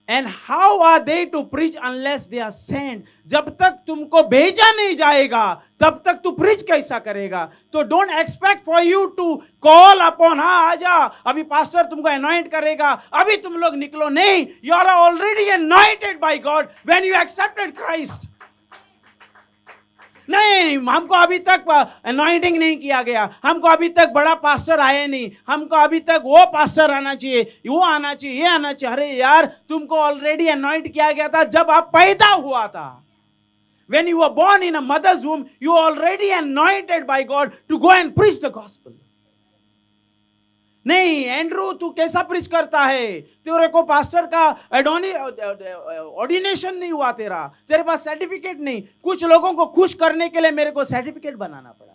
And how are they to preach unless they are sent? जब तक तुमको भेजा नहीं जाएगा तब तक तू प्रीच कैसा करेगा? तो don't expect for you to call upon, आजा अभी पास्टर तुमको अनॉइंट करेगा, अभी तुम लोग निकलो। नहीं, you are already anointed by God when you accepted Christ. नहीं, हमको अभी तक अनॉइंटिंग नहीं किया गया, हमको अभी तक बड़ा पास्टर आया नहीं, हमको अभी तक वो पास्टर आना चाहिए, वो आना चाहिए, ये आना चाहिए। अरे यार, तुमको ऑलरेडी अनॉइंट किया गया था जब आप पैदा हुआ था। When you were born in a mother's womb, you are already anointed by God to go and preach the gospel. नहीं, एंड्रू तू कैसा प्रीच करता है? तेरे को पास्टर का ऑर्डिनेशन नहीं हुआ, तेरे पास सर्टिफिकेट नहीं। कुछ लोगों को खुश करने के लिए मेरे को सर्टिफिकेट बनाना पड़ा,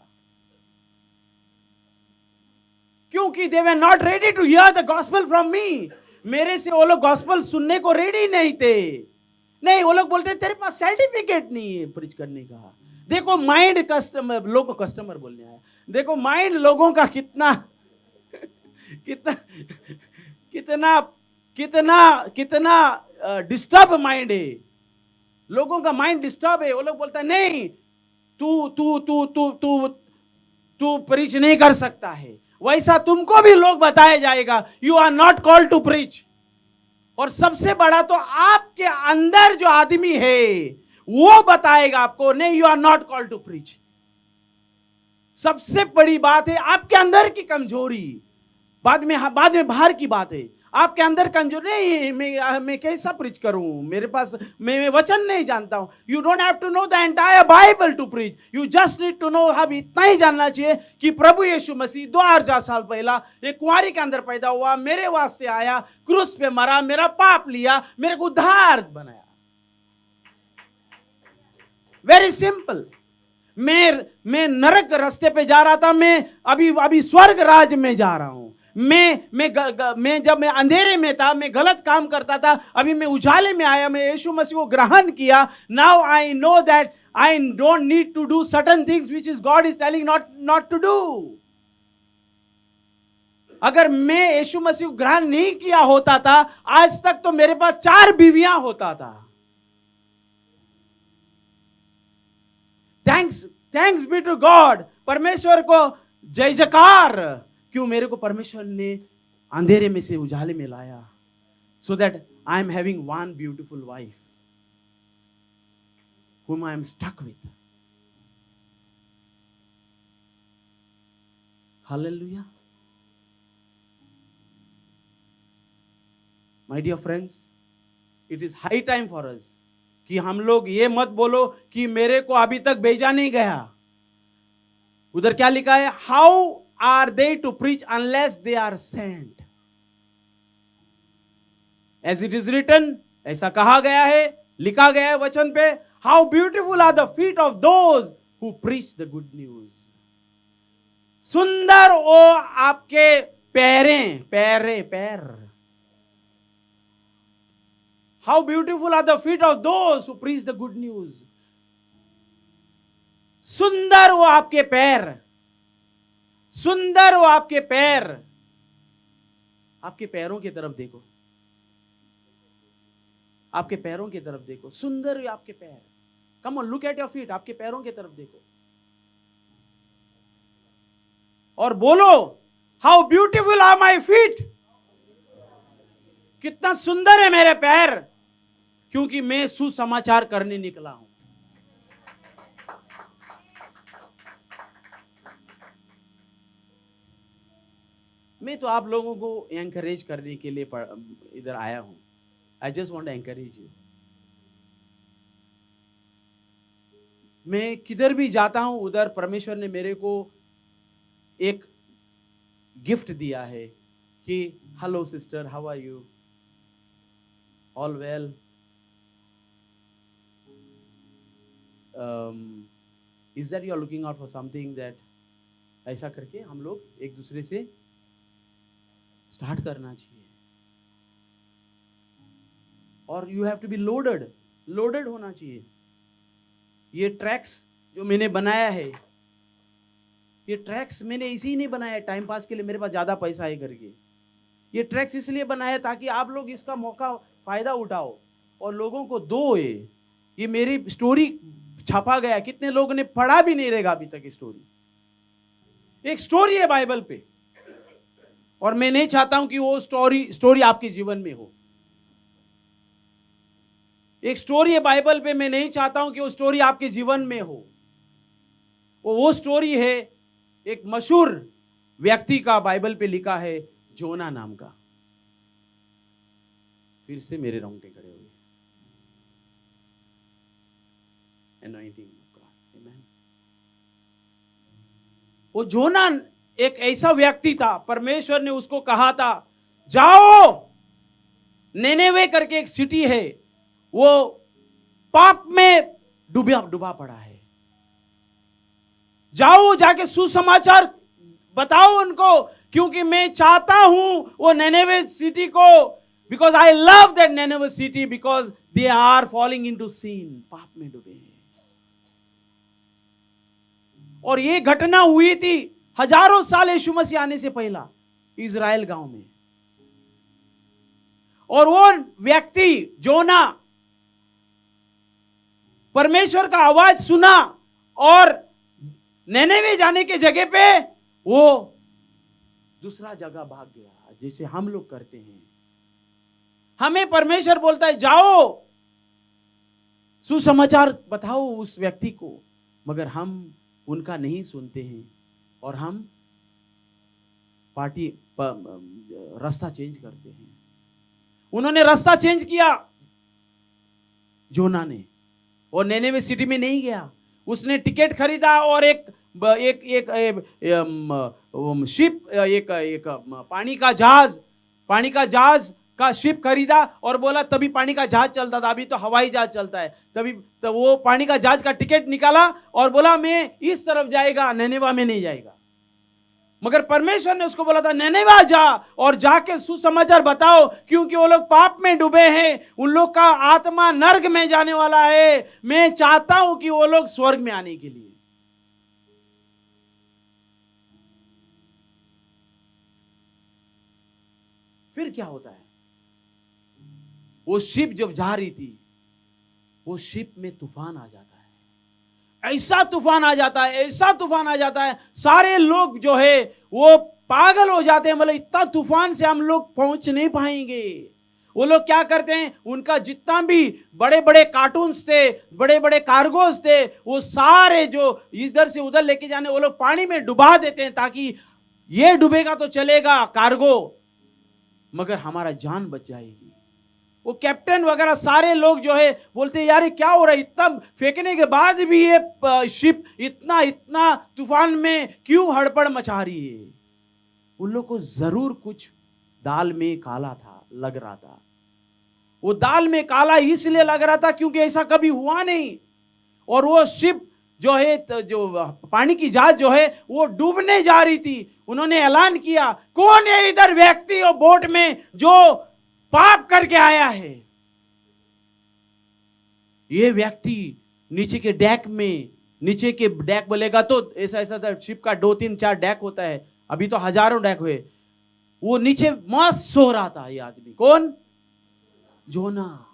क्योंकि they were not ready to hear the gospel from me. मेरे से वो लोग गॉस्पल सुनने को रेडी नहीं थे। नहीं, वो लोग बोलते तेरे पास सर्टिफिकेट नहीं है प्रीच करने का। देखो माइंड कस्टमर, लोगों को कस्टमर बोलने आया। देखो माइंड लोगों का कितना कितना कितना कितना कितना डिस्टर्ब माइंड है। लोगों का माइंड डिस्टर्ब है। वो लोग बोलता है नहीं, तू तू तू तू तू तू प्रीच नहीं कर सकता है। वैसा तुमको भी लोग बताया जाएगा, you are not called to preach. और सबसे बड़ा तो आपके अंदर जो आदमी है वो बताएगा आपको, नहीं, you are not called to preach. सबसे बड़ी बात है आपके अंदर की कमजोरी। बाद में बाहर की बात है। आपके अंदर कंजूर नहीं, मैं कैसा प्रीच करूं, मेरे पास मैं वचन नहीं जानता हूं. You don't have to know the entire Bible to preach. You just need to know. अब इतना ही जानना चाहिए कि प्रभु यीशु मसीह 2000 साल पहला एक कुंवारी के अंदर पैदा हुआ, मेरे वास्ते आया, क्रूस पे मरा, मेरा पाप लिया, मेरे को उद्धार बनाया. Very simple. मैं नरक रास्ते पे जा रहा था, मैं अभी स्वर्ग राज में जा रहा हूं. मैं जब मैं अंधेरे में था, मैं गलत काम करता था, अभी मैं उजाले में आया, मैं यीशु मसीह को ग्रहण किया. Now I know that I don't need to do certain things which is God is telling not to do. अगर मैं यीशु मसीह को ग्रहण नहीं किया होता था, आज तक तो मेरे पास 4 बीवियां होता था. Thanks be to God. परमेश्वर को जय जयकार. क्यों? मेरे को परमेश्वर ने अंधेरे में से उजाले में लाया, so that I am having one beautiful wife whom I am stuck with. Hallelujah. My dear friends, it is high time for us कि हम लोग ये मत बोलो कि मेरे को अभी तक भेजा नहीं गया. उधर क्या लिखा है? How are they to preach unless they are sent. As it is written, ऐसा कहा गया है, लिखा गया है वचन पे. How beautiful are the feet of those who preach the good news. सुंदर वो आपके पैर. How beautiful are the feet of those who preach the good news. सुंदर वो आपके पैर, सुंदर वो आपके पैर. आपके पैरों की तरफ देखो, आपके पैरों की तरफ देखो. सुंदर है आपके पैर. Come on, look at your feet. आपके पैरों की तरफ देखो और बोलो, how beautiful are my feet. कितना सुंदर है मेरे पैर, क्योंकि मैं सुसमाचार करने निकला हूं. मैं तो आप लोगों को एनकरेज करने के लिए इधर आया हूं. I just want to encourage you. मैं किधर भी जाता हूं, उधर परमेश्वर ने मेरे को एक गिफ्ट दिया है कि hello sister, how are you, all well, is that you are looking out for something that. ऐसा करके हम लोग एक दूसरे से स्टार्ट करना चाहिए. और you have to be loaded होना चाहिए. ये ट्रैक्स जो मैंने बनाया है, ये ट्रैक्स मैंने इसी नहीं बनाया टाइम पास के लिए, मेरे पास ज्यादा पैसा है करके. ये ट्रैक्स इसलिए बनाया ताकि आप लोग इसका मौका फायदा उठाओ और लोगों को दो. ये मेरी स्टोरी छपा गया, कितने लोगों ने पढ़ा भी नहीं रहेगा अभी तक. एक स्टोरी है बाइबल पे, और मैं नहीं चाहता हूं कि वो स्टोरी आपके जीवन में हो. एक स्टोरी है बाइबल पे, मैं नहीं चाहता हूं कि वो स्टोरी आपके जीवन में हो. वो स्टोरी है एक मशहूर व्यक्ति का, बाइबल पे लिखा है, जोना नाम का. फिर से मेरे रोंगटे खड़े हो गए. Anointing of God. Amen. वो जोना एक ऐसा व्यक्ति था, परमेश्वर ने उसको कहा था, जाओ, निनेवे करके एक सिटी है, वो पाप में डूबा पड़ा है, जाओ, जाके सुसमाचार बताओ उनको, क्योंकि मैं चाहता हूं वो निनेवे सिटी को, because I love that Nineveh city, because they are falling into sin. पाप में डूबे हैं. और ये घटना हुई थी हजारों साल यीशु मसीह आने से पहला इजराइल गांव में. और वो व्यक्ति जोना परमेश्वर का आवाज सुना और निनेवे जाने के जगह पे वो दूसरा जगह भाग गया, जैसे हम लोग करते हैं. हमें परमेश्वर बोलता है, जाओ, सुसमाचार बताओ उस व्यक्ति को, मगर हम उनका नहीं सुनते हैं और हम रास्ता चेंज करते हैं. उन्होंने रास्ता चेंज किया जोना ने, और निनेवे सिटी में नहीं गया। उसने टिकट खरीदा और एक एक एक शिप, एक पानी का जहाज का शिप खरीदा और बोला, तभी पानी का जहाज चलता था, अभी तो हवाई जहाज चलता है, तभी तो वो पानी का जहाज का टिकट निकाला और बोला मैं इस तरफ जाएगा, निनेवा में नहीं जाएगा। मगर परमेश्वर ने उसको बोला था, निनेवा जा और जाके सुसमाचार बताओ, क्योंकि वो लोग पाप में डूबे हैं, उन लोग का आत्मा नर्क में जाने वाला है, मैं चाहता हूं कि वो लोग स्वर्ग में आने के लिए। फिर क्या होता है, वो शिप जब जा रही थी, वो शिप में तूफान आ जाता है, ऐसा तूफान आ जाता है, ऐसा तूफान आ जाता है, सारे लोग जो है वो पागल हो जाते हैं, मतलब इतना तूफान से हम लोग पहुंच नहीं पाएंगे। वो लोग क्या करते हैं, उनका जितना भी बड़े बड़े कार्टून्स थे, बड़े बड़े कार्गोस थे, वो सारे जो इधर से उधर लेके जाने, वो लोग पानी में डुबा देते हैं, ताकि ये डूबेगा तो चलेगा कार्गो, मगर हमारा जान बच जाएगी। वो कैप्टन वगैरह सारे लोग जो है बोलते हैं, यार ये क्या हो रहा है, इतना फेंकने के बाद भी ये शिप इतना इतना तूफान में क्यों हड़बड़ मचा रही है। उन लोग को जरूर कुछ दाल में काला था, लग रहा था। वो दाल में काला इसलिए लग रहा था क्योंकि ऐसा कभी हुआ नहीं, और वो शिप जो है, जो पानी की जहाज जो है, वो डूबने जा रही थी। उन्होंने ऐलान किया, कौन है इधर व्यक्ति और बोट में जो पाप करके आया है। ये व्यक्ति नीचे के डेक में, नीचे के डेक बोलेगा तो ऐसा ऐसा था, शिप का 2 3 4 डेक होता है, अभी तो हजारों डेक हुए। वो नीचे मस्त सो रहा था ये आदमी। कौन? जोना।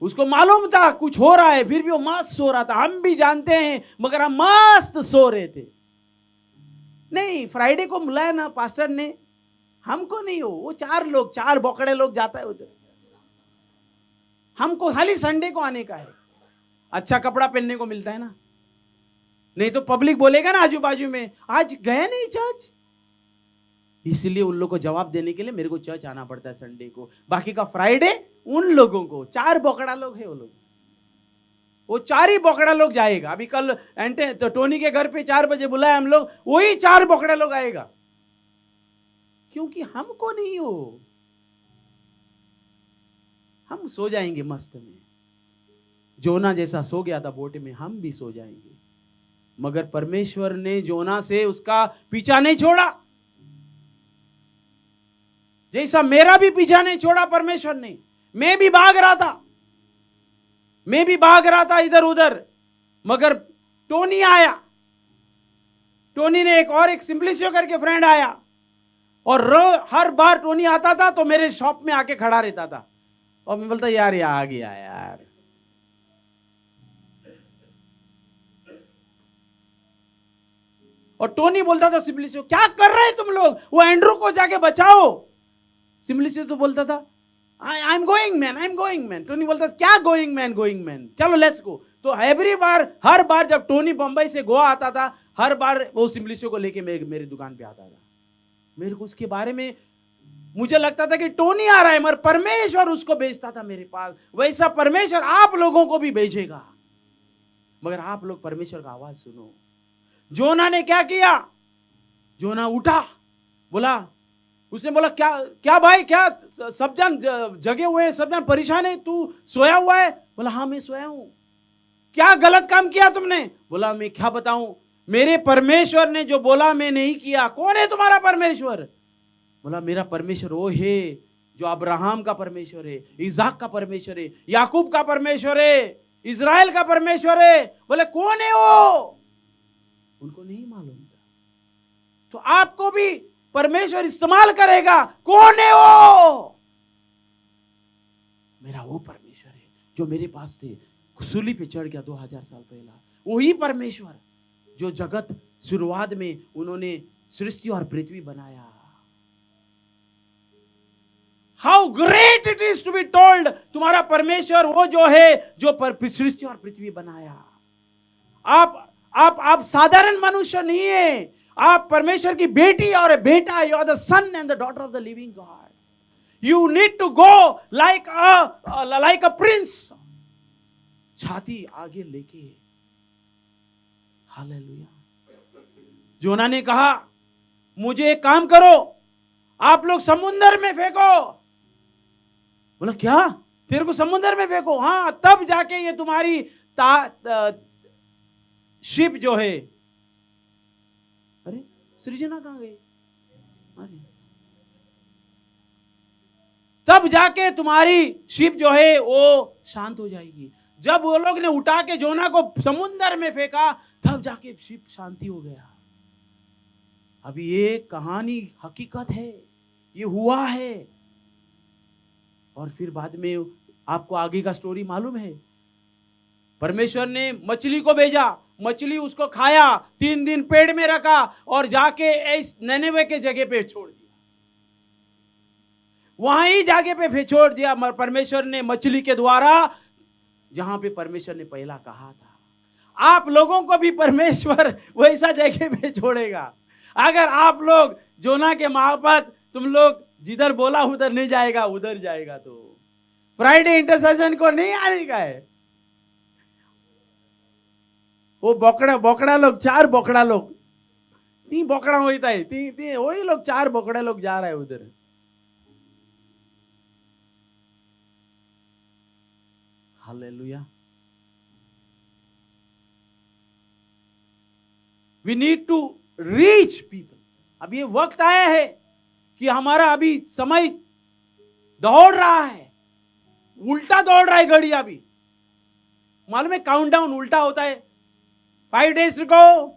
उसको मालूम था कुछ हो रहा है, फिर भी वो मस्त सो रहा था। हम भी जानते हैं, मगर हम मस्त सो रहे थे। नहीं, फ्राइडे को बुलाया ना पास्टर ने, हमको नहीं हो, वो 4 लोग, 4 बोकड़े लोग जाता है उधर, हमको खाली संडे को आने का है। अच्छा कपड़ा पहनने को मिलता है ना, नहीं तो पब्लिक बोलेगा ना आजू बाजू में, आज गया नहीं चर्च। इसलिए उन लोग को जवाब देने के लिए मेरे को चर्च आना पड़ता है संडे को, बाकी का फ्राइडे उन लोगों को। 4 बोकड़ा लोग है वो लोग, वो 4 ही बोकड़ा लोग जाएगा। अभी कल तो टोनी के घर पे 4 बजे बुलाया हम लोग, वही 4 बोकड़ा लोग आएगा, क्योंकि हमको नहीं हो, हम सो जाएंगे मस्त में। जोना जैसा सो गया था बोट में, हम भी सो जाएंगे। मगर परमेश्वर ने जोना से उसका पीछा नहीं छोड़ा, जैसा मेरा भी पीछा नहीं छोड़ा परमेश्वर ने। मैं भी भाग रहा था इधर उधर, मगर टोनी आया। टोनी ने एक सिंपलिसियो करके फ्रेंड आया, और हर बार टोनी आता था तो मेरे शॉप में आके खड़ा रहता था, और मैं बोलता यार ये आ गया यार। और टोनी बोलता था सिंपलिसियो, क्या कर रहे हैं तुम लोग, वो एंड्रू को जाके बचाओ। सिंपलिसियो तो बोलता था आई एम गोइंग मैन। टोनी बोलता था क्या गोइंग मैन, चलो लेट्स गो। तो हर बार जब टोनी बंबई से गोवा आता था, हर बार वो सिंपलिसियो को लेके मेरी दुकान पे आता था। मेरे को उसके बारे में मुझे लगता था कि टोनी आ रहा है, मगर परमेश्वर उसको भेजता था मेरे पास। वैसा परमेश्वर आप लोगों को भी भेजेगा, मगर आप लोग परमेश्वर का आवाज सुनो। जोना ने क्या किया, जोना उठा, उसने बोला क्या भाई, क्या सब जन जगे हुए हैं, सब जन परेशान है, तू सोया हुआ है? बोला हाँ मैं सोया हूं। क्या गलत काम किया तुमने? बोला मैं क्या बताऊं, मेरे परमेश्वर ने जो बोला मैं नहीं किया। कौन है तुम्हारा परमेश्वर? बोला मेरा परमेश्वर वो है जो अब्राहम का परमेश्वर है, इसाक का परमेश्वर है, याकूब का परमेश्वर है, इज़राइल का परमेश्वर है। बोले कौन है वो? उनको नहीं मालूम था। तो आपको भी परमेश्वर इस्तेमाल करेगा। कौन है वो? मेरा वो परमेश्वर है जो मेरे पास थे, सूली पे चढ़ गया 2000 साल पहला। वही परमेश्वर जो जगत शुरुआत में उन्होंने सृष्टि और पृथ्वी बनाया। How great it is to be told, तुम्हारा परमेश्वर वो जो है जो सृष्टि और पृथ्वी बनाया। आप साधारण मनुष्य नहीं है, आप परमेश्वर की बेटी और बेटा। You are the son and the daughter of the living God. You need to go like a prince, छाती आगे लेके। हालेलुया। जोना ने कहा मुझे एक काम करो, आप लोग समुद्र में फेंको। बोला क्या, तेरे को समुद्र में फेंको? हाँ, तब जाके ये तुम्हारी शिप जो है। अरे सृजना कहां गई? अरे तब जाके तुम्हारी शिप जो है वो शांत हो जाएगी। जब वो लोग ने उठा के जोना को समुद्र में फेंका, तब जाके शिप शांति हो गया। अभी ये कहानी हकीकत है, ये हुआ है। और फिर बाद में आपको आगे का स्टोरी मालूम है। परमेश्वर ने मछली को भेजा, मछली उसको खाया, 3 दिन पेड़ में रखा और जाके इस नैनीवे के जगह पे छोड़ दिया। वहां ही जगह पे छोड़ दिया परमेश्वर ने मछली के द्वारा, जहां पे परमेश्वर ने पहला कहा था। आप लोगों को भी परमेश्वर वैसा जगह पे छोड़ेगा। अगर आप लोग जोना के माफत तुम लोग जिधर बोला उधर नहीं जाएगा, उधर जाएगा। तो फ्राइडे इंटरसेशन को नहीं आने का है। वो बोकड़ा लोग, 4 बोकड़ा लोग, 3 बोकड़ा होता है, 3 वही लोग, 4 बोकड़ा लोग जा रहा है उधर। Hallelujah. We need to reach people. अब ये वक्त आया है कि हमारा अभी समय दौड़ रहा है, उल्टा दौड़ रहा है घड़ी। अभी मालूम है काउंटडाउन उल्टा होता है। 5 days to go,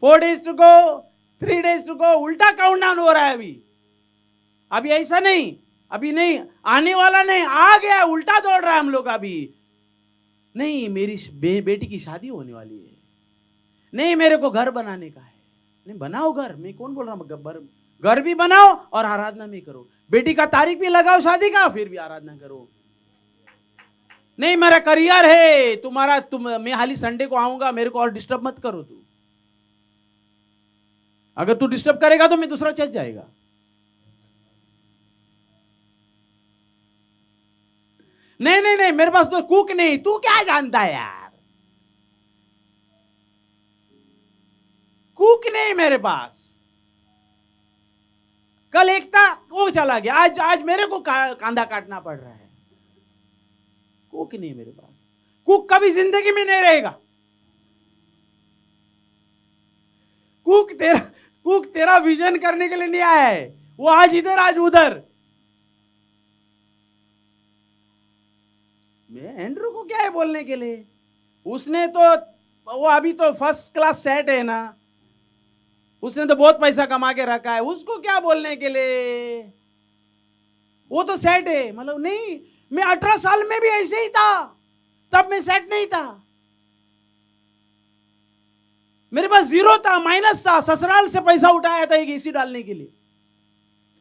4 days to go, 3 days to go, उल्टा काउंटडाउन हो रहा है अभी। अभी ऐसा नहीं, अभी नहीं आने वाला, नहीं आ गया, उल्टा दौड़ रहा है हम लोग अभी। नहीं मेरी बेटी की शादी होने वाली है, नहीं मेरे को घर बनाने का है। नहीं बनाओ घर, मैं कौन बोल रहा हूं, घर भी बनाओ और आराधना भी करो। बेटी का तारीख भी लगाओ शादी का, फिर भी आराधना करो। नहीं मेरा करियर है, मैं हाली संडे को आऊंगा, मेरे को और डिस्टर्ब मत करो। तू अगर तू डिस्टर्ब करेगा तो मैं दूसरा चल जाएगा। नहीं नहीं नहीं, मेरे पास तो कुक नहीं। तू क्या जानता है यार, कुक नहीं मेरे पास। कल एक था वो चला गया, आज मेरे को कांदा काटना पड़ रहा है। कुक नहीं मेरे पास। कुक कभी जिंदगी में नहीं रहेगा। कुक तेरा विजन करने के लिए नहीं आया है। वो आज इधर आज उधर। मैं एंड्रू को क्या है बोलने के लिए, उसने तो वो अभी तो फर्स्ट क्लास सेट है ना, उसने तो बहुत पैसा कमा के रखा है, उसको क्या बोलने के लिए, वो तो सेट है। मतलब नहीं, मैं 18 साल में भी ऐसे ही था, तब मैं सेट नहीं था। मेरे पास 0 था, माइनस था। ससुराल से पैसा उठाया था एक एसी डालने के लिए,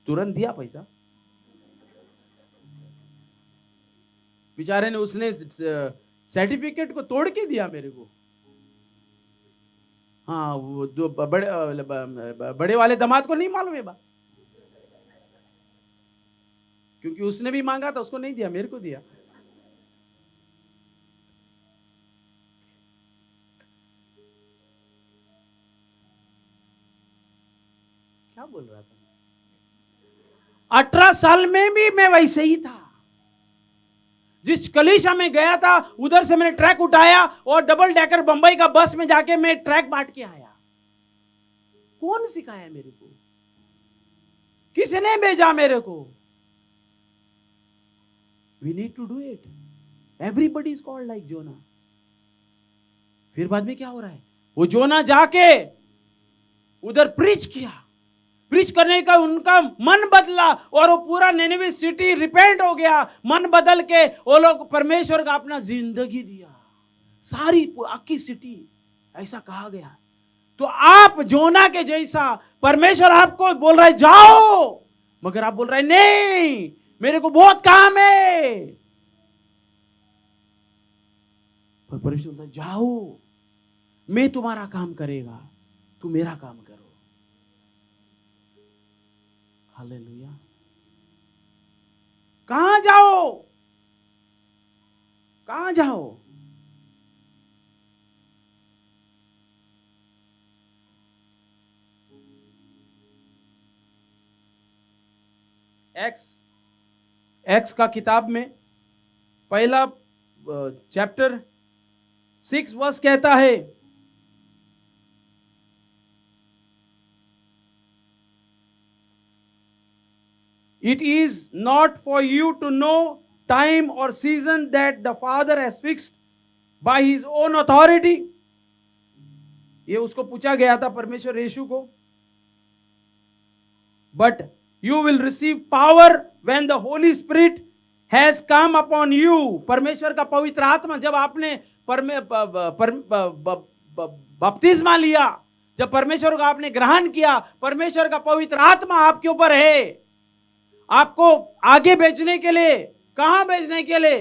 तुरंत दिया पैसा बेचारे ने। उसने सर्टिफिकेट को तोड़ के दिया मेरे को। हाँ, वो जो बड़े वाले दामाद को नहीं मालूम है बात, क्योंकि उसने भी मांगा था, उसको नहीं दिया, मेरे को दिया। क्या बोल रहा था? 18 साल में भी मैं वैसे ही था। जिस कलीसिया में गया था उधर से मैंने ट्रैक उठाया और डबल डेकर बंबई का बस में जाके मैं ट्रैक बांट के आया। कौन सिखाया मेरे को, किसने भेजा मेरे को? We need to do it. Everybody is called like Jonah. फिर बाद में क्या हो रहा है, वो जोना जाके उधर प्रीच किया। प्रीच करने का उनका मन बदला और वो पूरा निनेवे सिटी रिपेंट हो गया। मन बदल के वो लोग परमेश्वर का अपना जिंदगी दिया। सारी आखी सिटी, ऐसा कहा गया। तो आप जोना के जैसा, परमेश्वर आपको बोल रहा है जाओ, मगर आप बोल रहे हैं नहीं मेरे को बहुत काम है। पर परमेश्वर बोलता है जाओ, मैं तुम्हारा काम करेगा, तू मेरा काम करो। हालेलुया। कहां जाओ, कहां जाओ? एक्स का किताब में पहला चैप्टर 6 वर्स कहता है, it is not for you to know time or season that the Father has fixed by his own authority. ये उसको पूछा गया था परमेश्वर यीशु को, but you will receive power when the Holy Spirit has come upon you. परमेश्वर का पवित्र आत्मा जब आपने बपतिस्मा लिया, जब परमेश्वर का आपने ग्रहण किया, परमेश्वर का पवित्र आत्मा आपके ऊपर है, आपको आगे भेजने के लिए, कहां भेजने के लिए?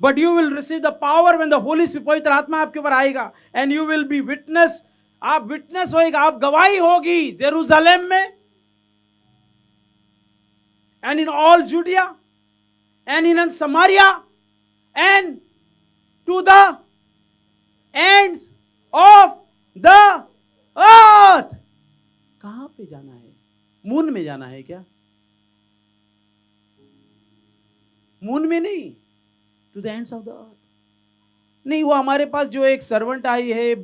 But you will receive the power when the Holy Spirit, पवित्र आत्मा आपके ऊपर आएगा, and you will be witness, आप विटनेस होएगा, आप गवाही होगी जेरूशलेम में, and in all Judea and in Samaria and to the ends of the earth. कहां पे जाना है? मून में जाना है क्या? मून में नहीं, to the ends of the earth. नहीं, वो हमारे पास जो एक सर्वेंट आई है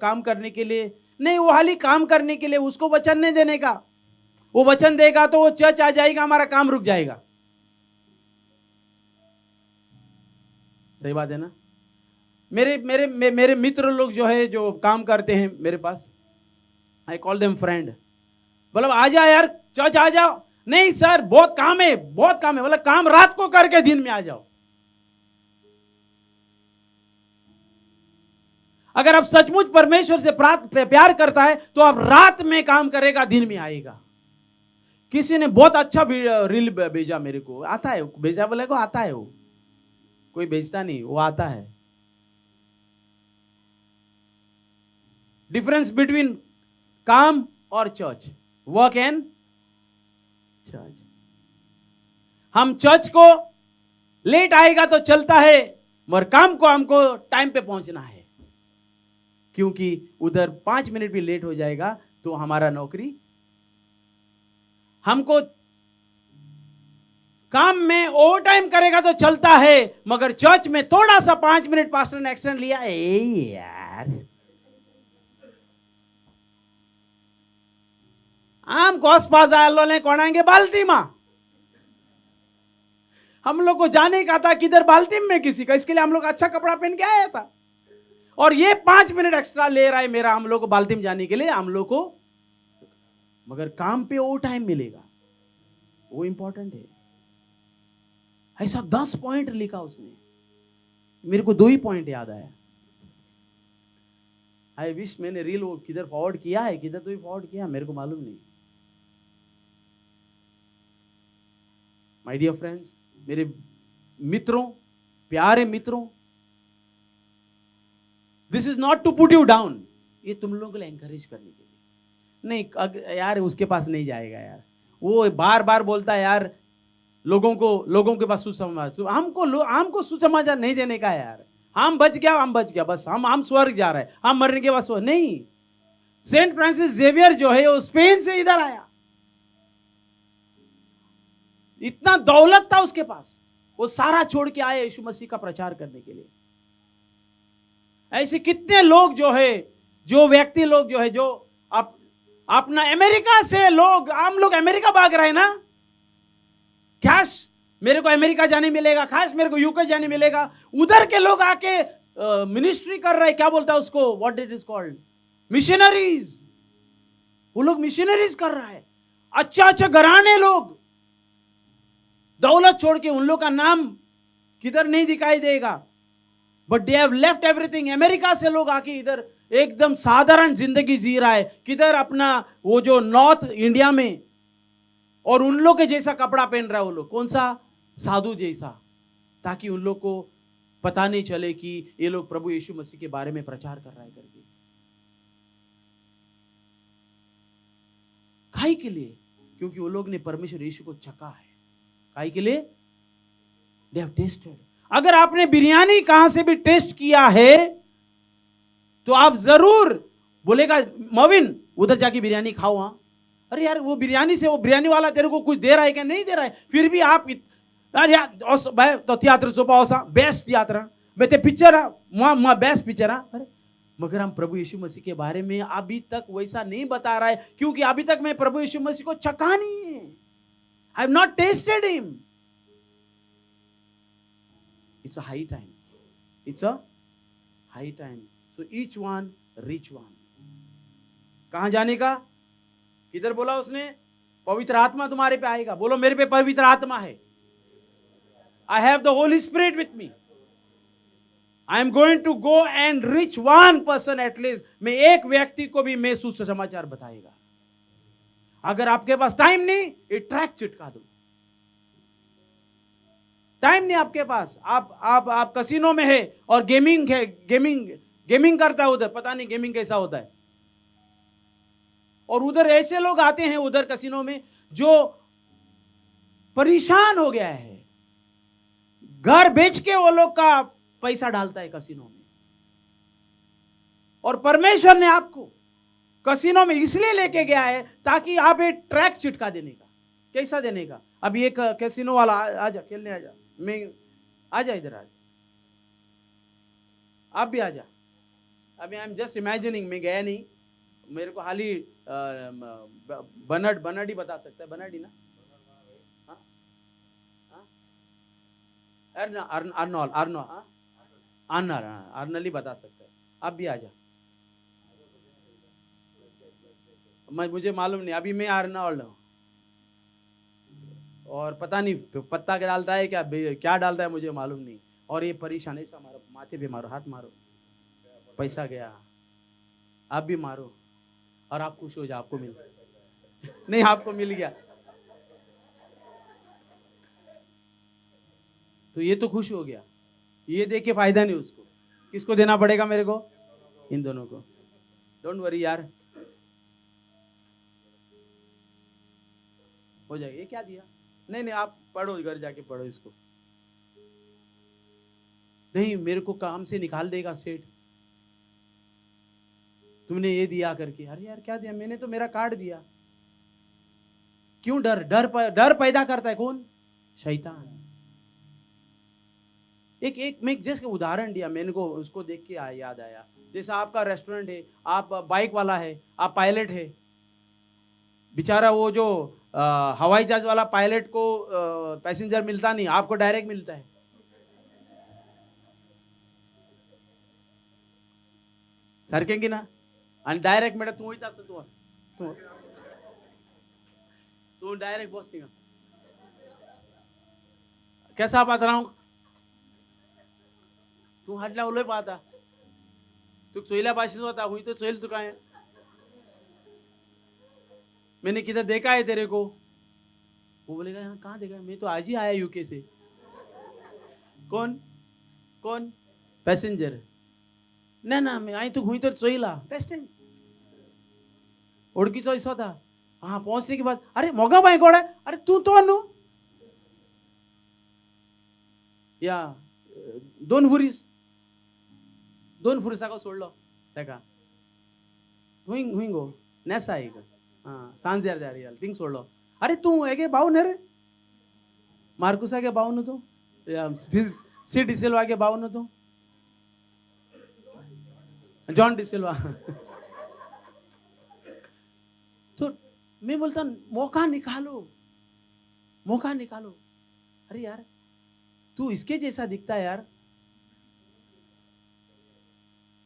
काम करने के लिए, नहीं, वो खाली काम करने के लिए, उसको वचन नहीं देने का। वो वचन देगा तो वो चर्च आ जाएगा, हमारा काम रुक जाएगा। सही बात है ना? मेरे मेरे मेरे मित्र लोग जो है, जो काम करते हैं मेरे पास, आई कॉल देम फ्रेंड, बोला आ जा यार, चर्च आ जाओ। नहीं सर, बहुत काम है, बहुत काम है। बोला काम रात को करके दिन में आ जाओ। अगर आप सचमुच परमेश्वर से प्यार करता है तो आप रात में काम करेगा, दिन में आएगा। किसी ने बहुत अच्छा रील भेजा मेरे को, आता है, भेजा बोले को आता है, वो कोई भेजता नहीं, वो आता है। डिफरेंस बिटवीन काम और चर्च, वर्क एंड चर्च। हम चर्च को लेट आएगा तो चलता है, मगर काम को हमको टाइम पे पहुंचना है, क्योंकि उधर 5 मिनट भी लेट हो जाएगा तो हमारा नौकरी। हमको काम में ओवर टाइम करेगा तो चलता है, मगर चर्च में थोड़ा सा 5 मिनट पास्टर ने एक्स्ट्रा लिया, यार आम कोस पास आए कोणांगे बाल्टी में। हम लोग को जाने का था किधर बाल्टी में किसी का, इसके लिए हम लोग अच्छा कपड़ा पहन के आया था, और ये 5 मिनट एक्स्ट्रा ले रहा है मेरा, हम लोग को बाल्टी में जाने के लिए, हम लोग को। मगर काम पे वो टाइम मिलेगा, वो इंपॉर्टेंट है। ऐसा 10 पॉइंट लिखा उसने, मेरे को 2 ही पॉइंट याद आया। आई विश मैंने रील वो किधर फॉरवर्ड किया है, किधर तो फॉरवर्ड किया, मेरे को मालूम नहीं। माय डियर फ्रेंड्स, मेरे मित्रों, प्यारे मित्रों, this is not to put you down, ये तुम लोगों को एंकरेज करने के लिए नहीं। यार उसके पास नहीं जाएगा यार, वो बार बार बोलता है यार लोगों के पास सुसमाचार, हमको सुसमाचार नहीं देने का है यार। हम बच गया बस, हम स्वर्ग जा रहे हैं, हम मरने के बाद नहीं। सेंट फ्रांसिस जेवियर जो है वो स्पेन से इधर आया, इतना दौलत था उसके पास, वो सारा छोड़ के आए यीशु मसीह का प्रचार करने के लिए। ऐसे कितने लोग जो है, जो व्यक्ति लोग जो है, जो अपना अमेरिका से लोग, हम लोग अमेरिका भाग रहे हैं ना, खास मेरे को अमेरिका जाने मिलेगा, खास मेरे को यूके जाने मिलेगा, उधर के लोग आके मिनिस्ट्री कर रहे हैं, क्या बोलता है उसको, what it is called, missionaries. वो लोग मिशनरीज कर रहा है, अच्छा अच्छा घराने लोग, दौलत छोड़ के, उन लोग का नाम किधर नहीं दिखाई देगा, but they have left everything. America से लोग आके इधर एकदम साधारण जिंदगी जी रहा है, किधर अपना वो जो नॉर्थ इंडिया में, और उन लोग के जैसा कपड़ा पहन रहा है वो लोग, कौन सा, साधु जैसा, ताकि उन लोग को पता नहीं चले कि ये लोग प्रभु यीशु मसीह के बारे में प्रचार कर रहा है करके। काहे के लिए? क्योंकि वो लोग ने परमेश्वर यीशु को चखा है। काहे के लिए? They have tested. अगर आपने बिरयानी कहां से भी टेस्ट किया है तो आप जरूर बोलेगा मोविन उधर जाके बिरयानी खाओ। हाँ, अरे यार वो बिरयानी से वो बिरयानी वाला तेरे को कुछ दे रहा है क्या? नहीं दे रहा है, फिर भी आप यार तो थिएटर सोपा होसा बेस्ट थिएटर मैं ते पिक्चर बेस्ट पिक्चर। अरे मगर हम प्रभु यीशु मसीह के बारे में अभी तक वैसा नहीं बता रहा है, क्योंकि अभी तक मैं प्रभु यीशु मसीह को चखा नहीं है। I have not tested him. It's a high time, it's a high time. So each one rich one. कहां जाने का? किधर बोला उसने? पवित्र आत्मा तुम्हारे पे आएगा। बोलो मेरे पे पवित्र आत्मा है। I have the Holy Spirit with me. I am going to go and reach one person at least. मैं एक व्यक्ति को भी मैं सुसमाचार बताएगा। अगर आपके पास टाइम नहीं, एक ट्रैक चिटका दो। टाइम नहीं आपके पास, आप कसिनो में है और गेमिंग है, गेमिंग करता है उधर, पता नहीं गेमिंग कैसा होता है। और उधर ऐसे लोग आते हैं उधर कसिनो में जो परेशान हो गया है, घर बेच के वो लोग का पैसा डालता है कसिनो में। और परमेश्वर ने आपको कसिनो में इसलिए लेके गया है ताकि आप एक ट्रैक चिटका देने का। कैसा देने का? अभी एक कैसीनो वाला आजा खेलने, आजा, मैं आजा इधर, आजा, आप भी आजा। अभी आई एम जस्ट इमेजिनिंग, मैं गया नहीं, मेरे को हाल ही बनर्ड ही बता सकता है, बनर्ड ही ना, अर्नल ही बता सकता है। आप भी आजा। मुझे मालूम नहीं, अभी मैं अर्नल हूँ और पता नहीं पत्ता क्या डालता है, क्या डालता है मुझे मालूम नहीं। और ये परेशान है, मारो माथे पे मारो, हाथ मारो, पैसा गया। आप भी मारो और आप खुश हो जाओ, आपको मिल नहीं, आपको मिल गया तो ये तो खुश हो गया। ये देख के फायदा नहीं उसको, किसको देना पड़ेगा मेरे को? इन दोनों को। डोंट वरी यार, हो जाएगा। ये क्या दिया? नहीं, आप पढ़ो, घर जाके पढ़ो इसको। नहीं, मेरे को काम से निकाल देगा सेठ, तुमने ये दिया करके। अरे यार क्या दिया? मैंने तो मेरा कार्ड दिया। क्यों? डर पैदा करता है कौन? शैतान। एक मैं जैसे उदाहरण दिया, मैंने को उसको देख के याद आया। जैसे आपका रेस्टोरेंट है, आप बाइक वाला है, आप पायलट है, बेचारा वो जो हवाई जहाज वाला पायलट को पैसेंजर मिलता नहीं, आपको डायरेक्ट मिलता है। सरकेंगी ना, आणि डायरेक्ट मेडा तू येत असं तू डायरेक्ट बसती का? कैसा बात रहा हूं? तू हाटला उलोय पाहता, तू चोईला पाशीच होता, हुई तो चोईल तू काय? मैंने किधर देखा है तेरे को? वो बोलेगा यहाँ कहाँ देखा? मैं तो आज ही आया यूके से। कौन? पैसेंजर ना मैं आई तो हुई तो चोईला पेस्टेंट ओळखीचा ऐसा होता। हाँ, पहुंचने के बाद अरे मोगा बाई कोड़ा, अरे तू तो अनु या दोन फुरीसा सोडलो तेका हुईंगो नेसा एक सांजेर जा रियल थिंग सोडलो। अरे तू हेगे भाऊ ने रे, मार्कुसा के भाऊ न तू, सी डिसिल्वा के भाऊ न तू, जॉन डिसिल्वा। तो मैं बोलता मौका निकालो। अरे यार तू इसके जैसा दिखता है यार।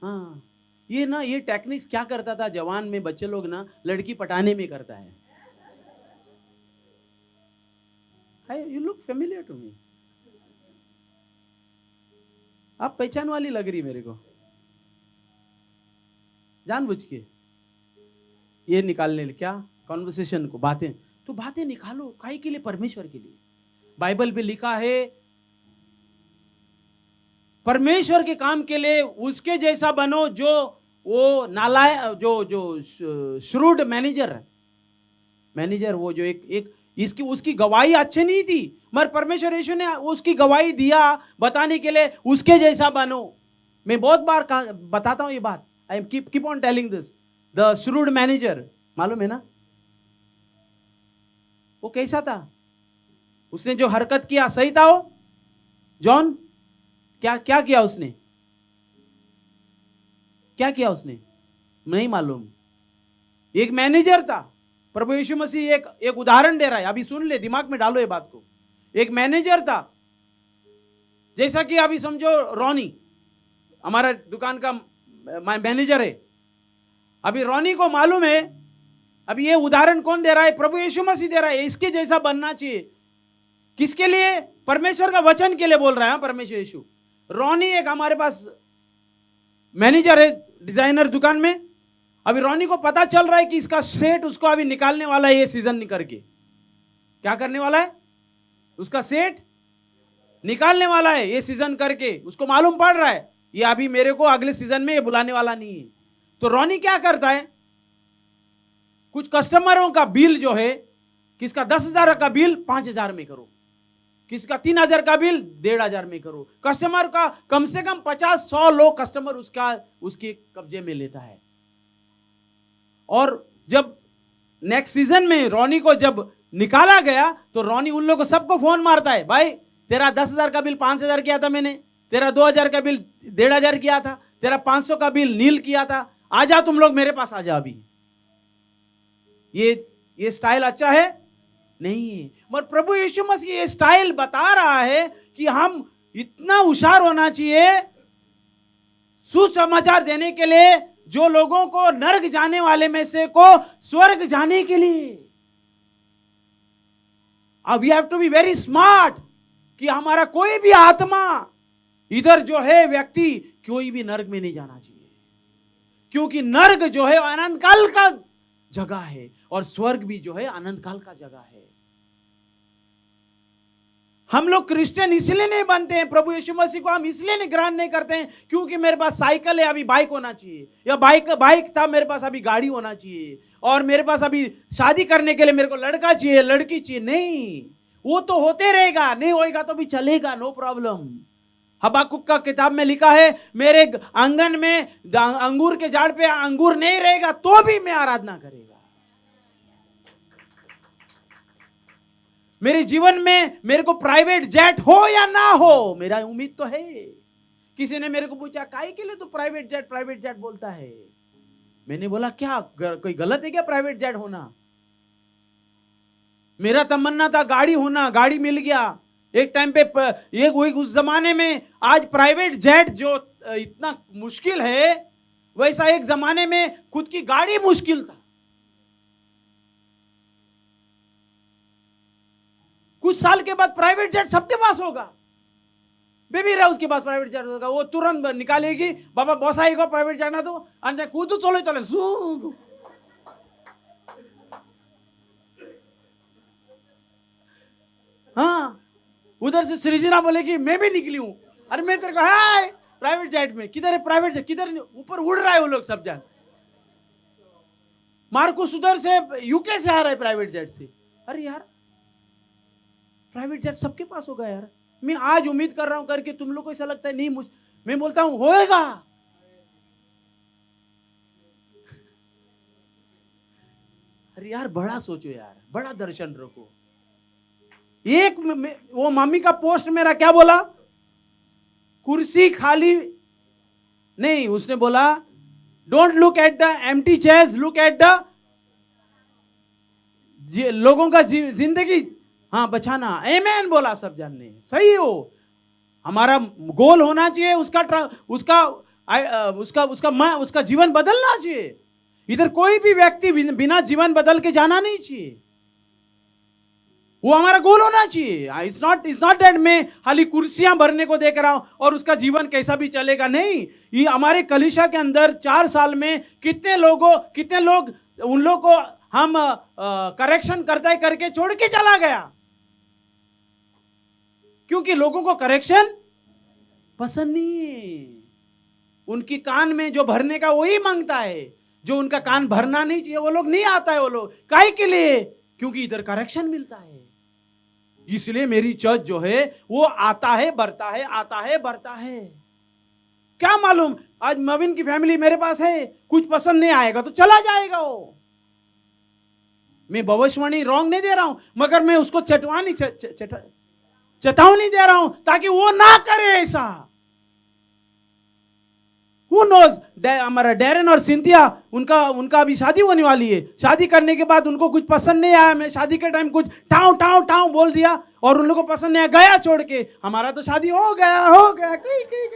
हाँ, ये टेक्निक्स क्या करता था जवान में बच्चे लोग ना, लड़की पटाने में करता है। You look familiar to me, आप पहचान वाली लग रही मेरे को, जानबूझ के ये निकालने क्या कॉन्वर्सेशन को, बातें निकालो। काहे के लिए? परमेश्वर के लिए। बाइबल पे लिखा है परमेश्वर के काम के लिए उसके जैसा बनो जो वो नालायक, जो श्रूड मैनेजर वो जो इसकी उसकी गवाही अच्छी नहीं थी, मगर परमेश्वर यीशु ने उसकी गवाही दिया बताने के लिए उसके जैसा बनो। मैं बहुत बार बताता हूं ये बात, I keep on telling this. The shrewd manager, मालूम है ना वो कैसा था? उसने जो हरकत किया सही था वो? जॉन, क्या क्या किया उसने? क्या किया उसने? नहीं मालूम। एक मैनेजर था। प्रभु यीशु मसीह एक उदाहरण दे रहा है, अभी सुन ले, दिमाग में डालो ये बात को। एक मैनेजर था, जैसा कि अभी समझो रोनी हमारा दुकान का मैनेजर है। अभी रोनी को मालूम है, अभी ये उदाहरण कौन दे रहा है? प्रभु यीशु मसीह दे रहा है, इसके जैसा बनना चाहिए। किसके लिए? परमेश्वर का वचन के लिए बोल रहा है परमेश्वर यीशु। रोनी एक हमारे पास मैनेजर है डिजाइनर दुकान में। अभी रोनी को पता चल रहा है कि इसका सेट उसको अभी निकालने वाला है ये सीजन करके। क्या करने वाला है? उसका सेट निकालने वाला है ये सीजन करके। उसको मालूम पड़ रहा है ये अभी मेरे को अगले सीजन में ये बुलाने वाला नहीं है। तो रोनी क्या करता है, कुछ कस्टमरों का बिल जो है, किसका 10,000 का बिल 5,000 में करो, किसका 3,000 का बिल 1,500 में करो। कस्टमर का कम से कम 50-100 लोग कस्टमर उसके कब्जे में लेता है। और जब नेक्स्ट सीजन में रोनी को जब निकाला गया तो रोनी उन लोगों को सबको फोन मारता है, भाई तेरा 10,000 का बिल 5,000 किया था मैंने, तेरा 2,000 का बिल 1,500 किया था, तेरा 500 का बिल नील किया था, आ जा तुम लोग मेरे पास आ जा अभी। ये स्टाइल अच्छा है? नहीं है। मगर प्रभु यीशु मसीह ये स्टाइल बता रहा है कि हम इतना होशियार होना चाहिए सुसमाचार देने के लिए, जो लोगों को नरक जाने वाले में से को स्वर्ग जाने के लिए। We have to be very smart कि हमारा कोई भी आत्मा इधर जो है व्यक्ति कोई भी नरक में नहीं जाना चाहिए, क्योंकि नरक जो है अनंत काल का जगह है और स्वर्ग भी जो है अनंत काल का जगह है। हम लोग क्रिश्चियन इसलिए नहीं बनते हैं, प्रभु यीशु मसीह को हम इसलिए नहीं ग्रहण नहीं करते हैं क्योंकि मेरे पास साइकिल है अभी बाइक होना चाहिए, या बाइक था मेरे पास अभी गाड़ी होना चाहिए, और मेरे पास अभी शादी करने के लिए मेरे को लड़का चाहिए लड़की चाहिए। नहीं, वो तो होते रहेगा, नहीं होएगा तो भी चलेगा, नो प्रॉब्लम। हबाकुक का किताब में लिखा है, मेरे आंगन में अंगूर के झाड़ पे अंगूर नहीं रहेगा तो भी मैं आराधना करेगा। मेरे जीवन में मेरे को प्राइवेट जेट हो या ना हो, मेरा उम्मीद तो है। किसी ने मेरे को पूछा काहे के लिए तू प्राइवेट जेट बोलता है? मैंने बोला क्या कोई गलत है क्या प्राइवेट जेट होना? मेरा तमन्ना था गाड़ी होना, गाड़ी मिल गया एक टाइम पे। उस जमाने में आज प्राइवेट जेट जो इतना मुश्किल है, वैसा एक जमाने में खुद की गाड़ी मुश्किल था। कुछ साल के बाद प्राइवेट जेट सबके पास होगा। बेबी रहा उसके पास प्राइवेट जेट होगा, वो तुरंत निकालेगी, बाबा बॉस आएगा प्राइवेट जेट ना तो अंदर कूदो चलो चले सू। हाँ, उधर से सृजना बोलेगी मैं भी निकली हूं, अरे मैं तेरे को है प्राइवेट जेट में। किधर है प्राइवेट जेट? किधर? ऊपर उड़ रहा है वो लोग सब जान। मार्कुस उधर से यूके से आ रहा है प्राइवेट जेट से। अरे यार प्राइवेट जेट सबके पास होगा यार। मैं आज उम्मीद कर रहा हूं करके तुम लोग को ऐसा लगता है नहीं, मैं बोलता हूं होएगा। अरे यार बड़ा सोचो यार, बड़ा दर्शन रखो। एक वो मम्मी का पोस्ट मेरा क्या बोला, कुर्सी खाली नहीं, उसने बोला don't look at the empty chairs, look at the लोगों का जिंदगी हाँ बचाना। आमेन बोला सब जानने, सही हो। हमारा गोल होना चाहिए उसका जीवन बदलना चाहिए। इधर कोई भी व्यक्ति बिना जीवन बदल के जाना नहीं चाहिए, वो हमारा गोल होना चाहिए। इट्स नॉट दैट मैं खाली कुर्सियां भरने को देख रहा हूं और उसका जीवन कैसा भी चलेगा। नहीं, ये हमारे कलीसिया के अंदर 4 साल में कितने लोग उन लोग को हम करेक्शन करके छोड़ के चला गया, क्योंकि लोगों को करेक्शन पसंद नहीं है। उनकी कान में जो भरने का वही मांगता है, जो उनका कान भरना नहीं चाहिए वो लोग नहीं आता है। वो लोग काहे के लिए? क्योंकि इधर करेक्शन मिलता है। इसलिए मेरी चर्च जो है वो आता है बढ़ता है, आता है बढ़ता है। क्या मालूम आज मविन की फैमिली मेरे पास है, कुछ पसंद नहीं आएगा तो चला जाएगा वो। मैं भविष्यवाणी रॉन्ग नहीं दे रहा हूं, मगर मैं उसको चेतावनी दे रहा हूं ताकि वो ना करे ऐसा। Who knows? हमारा डैरन और सिंथिया, उनका अभी शादी होने वाली है। शादी करने के बाद उनको कुछ पसंद नहीं आया, मैं शादी के टाइम कुछ टाउ टाउ टाउ बोल दिया और उन लोगों को पसंद नहीं आया, गया छोड़ के। हमारा तो शादी हो गया कहीं।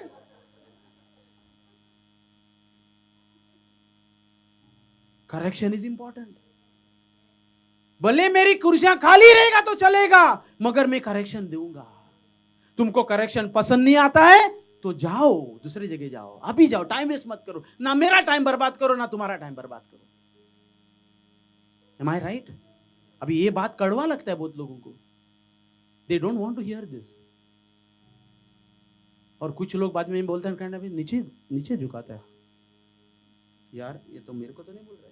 Correction is important. भले मेरी कुर्सियां खाली रहेगा तो चलेगा, मगर मैं करेक्शन दूंगा। तुमको करेक्शन पसंद नहीं आता है तो जाओ, दूसरी जगह जाओ, अभी जाओ, टाइम वेस्ट मत करो। ना मेरा टाइम बर्बाद करो, ना तुम्हारा टाइम बर्बाद करो। Am I right? अभी ये बात कड़वा लगता है बहुत लोगों को। They don't want to hear this. और कुछ लोग बाद में बोलते हैं कहना भी नीचे नीचे झुकाता है। यार ये तो मेरे को तो नहीं बोल रहा है।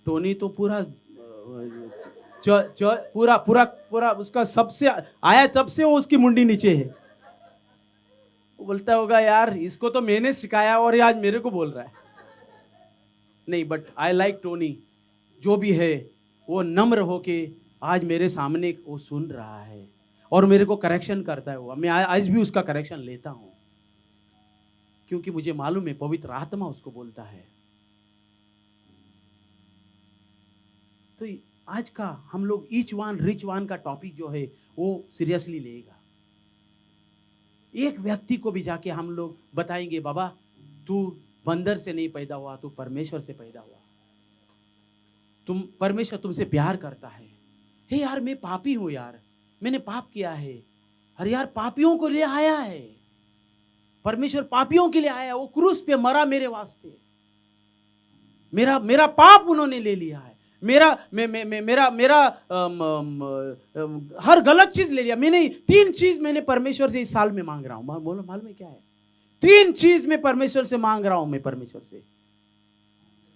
टोनी तो पूरा पूरा पूरा पूरा उसका सबसे आया तब से वो उसकी मुंडी नीचे है। वो बोलता होगा यार इसको तो मैंने सिखाया और ये आज मेरे को बोल रहा है। नहीं, बट आई लाइक टोनी, जो भी है वो नम्र होके आज मेरे सामने वो सुन रहा है और मेरे को करेक्शन करता है। वो मैं आज भी उसका करेक्शन लेता हूं, क्योंकि मुझे मालूम है पवित्र आत्मा उसको बोलता है। तो आज का हम लोग ईच वन रिच वन का टॉपिक जो है वो सीरियसली लेगा। एक व्यक्ति को भी जाके हम लोग बताएंगे बाबा तू बंदर से नहीं पैदा हुआ, तू परमेश्वर से पैदा हुआ। परमेश्वर तुमसे प्यार करता है। हे यार मैं पापी हूं यार, मैंने पाप किया है। अरे यार पापियों को ले आया है परमेश्वर, पापियों के लिए आया। वो क्रूस पे मरा मेरे वास्ते। मेरा पाप उन्होंने ले लिया है। मेरा हर गलत चीज ले लिया। मैंने 3 चीज मैंने परमेश्वर से इस साल में मांग रहा हूं। बोलो मालूम है क्या है? 3 चीज मैं परमेश्वर से मांग रहा हूं। मैं परमेश्वर से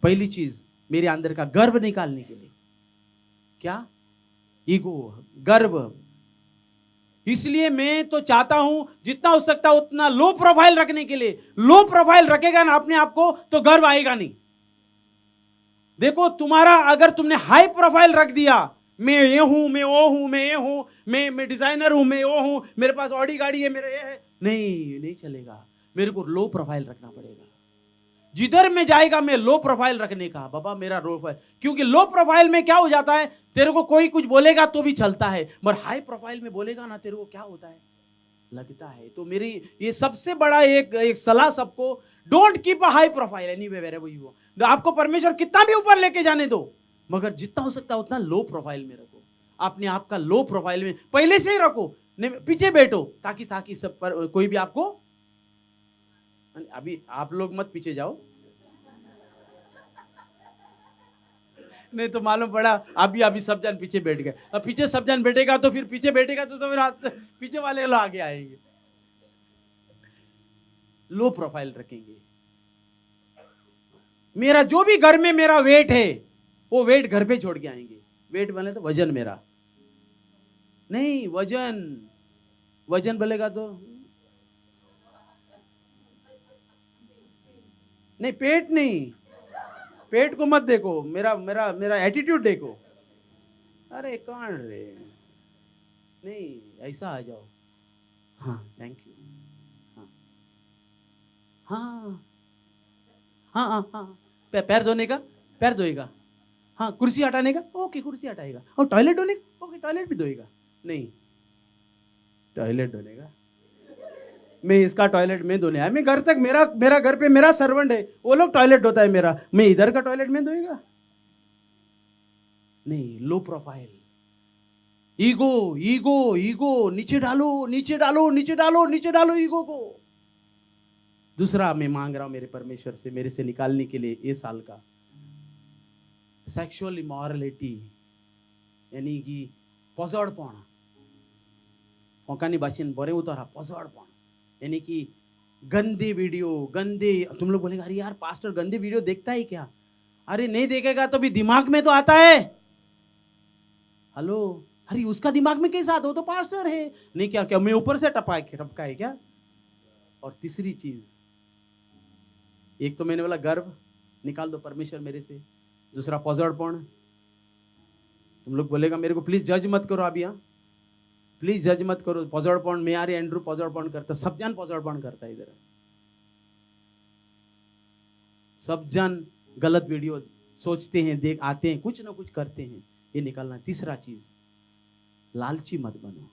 पहली चीज मेरे अंदर का गर्व निकालने के लिए। क्या? ईगो, गर्व। इसलिए मैं तो चाहता हूं जितना हो सकता उतना लो प्रोफाइल रखने के लिए। लो प्रोफाइल रखेगा ना अपने आप को तो गर्व आएगा नहीं। देखो तुम्हारा अगर तुमने हाई प्रोफाइल रख दिया, मैं ये हूं, मैं वो हूं, मैं ये हूं, मैं डिजाइनर हूं, मैं वो हूं, मेरे पास ऑडी गाड़ी है, मेरे ये है, नहीं चलेगा। मेरे को लो प्रोफाइल रखना पड़ेगा। जिधर में जाएगा मैं लो प्रोफाइल रखने का। बाबा मेरा लो प्रोफाइल, क्योंकि लो प्रोफाइल में क्या हो जाता है, तेरे को कोई कुछ बोलेगा तो भी चलता है, मगर हाई प्रोफाइल में बोलेगा ना तेरे को क्या होता है, लगता है। तो मेरी ये सबसे बड़ा एक सलाह सबको, don't keep a high profile anyway wherever you go. आपको परमेश्वर कितना भी ऊपर लेके जाने दो, मगर जितना हो सकता है उतना लो प्रोफाइल में रखो। अपने आप का लो प्रोफाइल में पहले से ही रखो, पीछे बैठो ताकि सब पर कोई भी आपको, अभी आप लोग मत पीछे जाओ, नहीं तो मालूम पड़ा अभी सब जन पीछे बैठ गए। अब पीछे सब जन बैठेगा तो फिर पीछे बैठेगा तो फिर पीछे वाले लोग आगे आएंगे। लो प्रोफाइल रखेंगे। मेरा जो भी घर में मेरा वेट है वो वेट घर पे छोड़ के आएंगे। वेट बोले तो वजन, मेरा नहीं वजन बोलेगा तो नहीं, पेट नहीं, पेट को मत देखो, मेरा एटीट्यूड देखो। अरे कौन रे, नहीं ऐसा आ जाओ। हाँ थैंक यू। हाँ हाँ हाँ हाँ, पैर धोने का, पैर धोएगा। हाँ कुर्सी हटाने का, ओके कुर्सी हटाएगा। और टॉयलेट धोने का, ओके टॉयलेट भी धोएगा। नहीं टॉयलेट धोनेगा, मैं इसका टॉयलेट में धोने आया। मैं घर तक, मेरा घर पे मेरा सर्वेंट है, वो लोग टॉयलेट धोता है मेरा, मैं इधर का टॉयलेट में धोएगा। नहीं, low profile. Ego ego ego, नीचे डालो नीचे डालो नीचे डालो नीचे डालो ईगो को। दूसरा मैं मांग रहा हूं मेरे परमेश्वर से, मेरे से निकालने के लिए ये साल का सेक्सुअल इमोरलिटी, यानी कि पसौड़पण। कोंकणी भाषेन बरें उतर हा पोजडपण, यानी कि गंदे वीडियो, गंदे, तुम लोग बोलेंगे अरे यार पास्टर गंदे वीडियो देखता है क्या? अरे नहीं देखेगा तो भी दिमाग में तो आता है। हेलो, अरे उसका दिमाग में कैसा आता? वो तो पास्टर है। नहीं क्या क्या मैं ऊपर से टपका है क्या? और तीसरी चीज, एक तो मैंने बोला गर्व, निकाल दो परमेश्वर मेरे से। दूसरा पोजड़पण, तुम लोग बोलेगा मेरे को प्लीज जज मत करो अभी, यहाँ प्लीज जज मत करो। पोजड़पण मैं यार एंड्रू पोजड़पण करता, सब जन पोजड़पण करता है इधर, सब जन गलत वीडियो सोचते हैं, देख आते हैं, कुछ ना कुछ करते हैं, ये निकालना। तीसरा चीज, लालची मत बनो।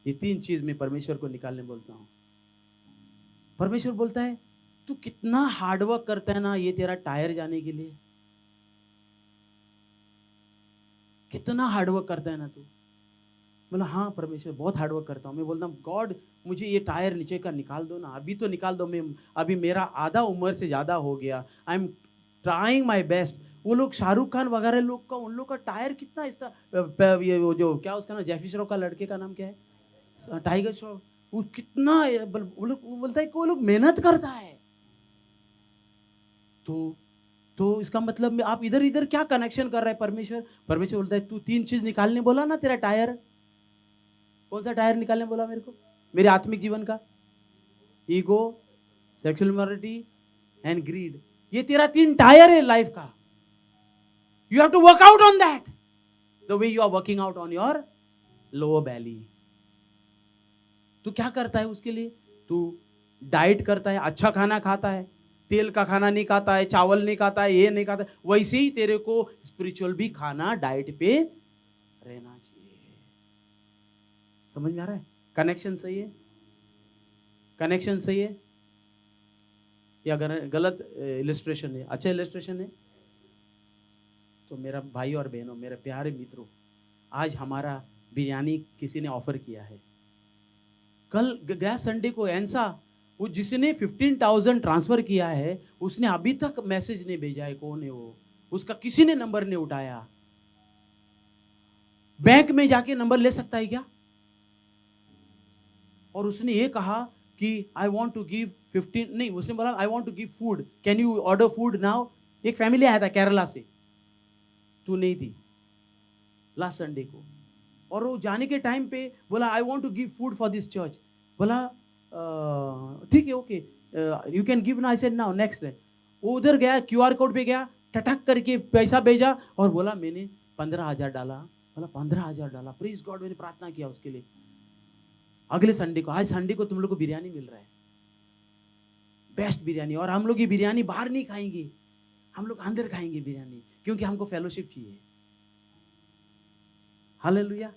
ये 3 चीज मैं परमेश्वर को निकालने बोलता हूं। परमेश्वर बोलता है तू कितना हार्डवर्क करता है ना ये तेरा टायर जाने के लिए, कितना हार्डवर्क करता है ना तू। बोला हाँ परमेश्वर बहुत हार्डवर्क करता हूँ। मैं बोलता हूँ गॉड मुझे ये टायर नीचे का निकाल दो ना, अभी तो निकाल दो, मैं अभी मेरा आधा उम्र से ज़्यादा हो गया, I am trying my best. वो लोग शाहरुख खान वगैरह लोग का, उन लोग का टायर कितना इसका, ये वो जो क्या उसका नाम, जैफी श्रॉफ का लड़के का नाम क्या है, टाइगर श्रॉफ, वो कितना वो लोग बोलता है कि वो लोग मेहनत करता है। तो इसका मतलब आप इधर इधर क्या कनेक्शन कर रहा है परमेश्वर? परमेश्वर बोलता है तू 3 चीज निकालने बोला ना तेरा टायर, कौन सा टायर निकालने बोला मेरे को? मेरे आत्मिक जीवन का, ego, sexual immorality and greed. ये तेरा 3 टायर है लाइफ का। You have to work out on that the way you are working out on your lower belly. तू क्या करता है उसके लिए? तू डाइट करता है, अच्छा खाना खाता है, तेल का खाना नहीं खाता है, चावल नहीं खाता है, ये नहीं खाता है, वैसे ही तेरे को स्पिरिचुअल भी खाना, डाइट पे रहना चाहिए। समझ में आ रहा है? कनेक्शन सही है? कनेक्शन सही है या गलत इलिस्ट्रेशन है? अच्छा इलिस्ट्रेशन है? तो मेरा भाई और बहनों, मेरे प्यारे मित्रों, आज हमारा बिरयानी किसी ने ऑफर किया है। कल गया संडे को ऐसा, वो जिसने 15,000 ट्रांसफर किया है उसने अभी तक मैसेज नहीं भेजा है कौन है वो, उसका किसी ने नंबर नहीं उठाया। बैंक में जाके नंबर ले सकता है क्या? और उसने ये कहा कि आई वॉन्ट टू गिव 15, नहीं उसने बोला I want to give food, can you order food now. एक फैमिली आया था केरला से, तू नहीं थी लास्ट संडे को, और वो जाने के टाइम पे बोला I want to give food for this church. बोला ठीक है ओके यू कैन गिव ना। I said now next day वो उधर गया, क्यूआर कोड पे गया, टटक करके पैसा भेजा और बोला मैंने 15,000 डाला। बोला 15,000 डाला, प्लीज गॉड, मैंने प्रार्थना किया उसके लिए। अगले संडे को, आज संडे को तुम लोग को बिरयानी मिल रहा है, बेस्ट बिरयानी। और हम लोग ये बिरयानी बाहर नहीं खाएंगे, हम लोग अंदर खाएंगे बिरयानी, क्योंकि हमको फेलोशिप चाहिए। हालेलुया।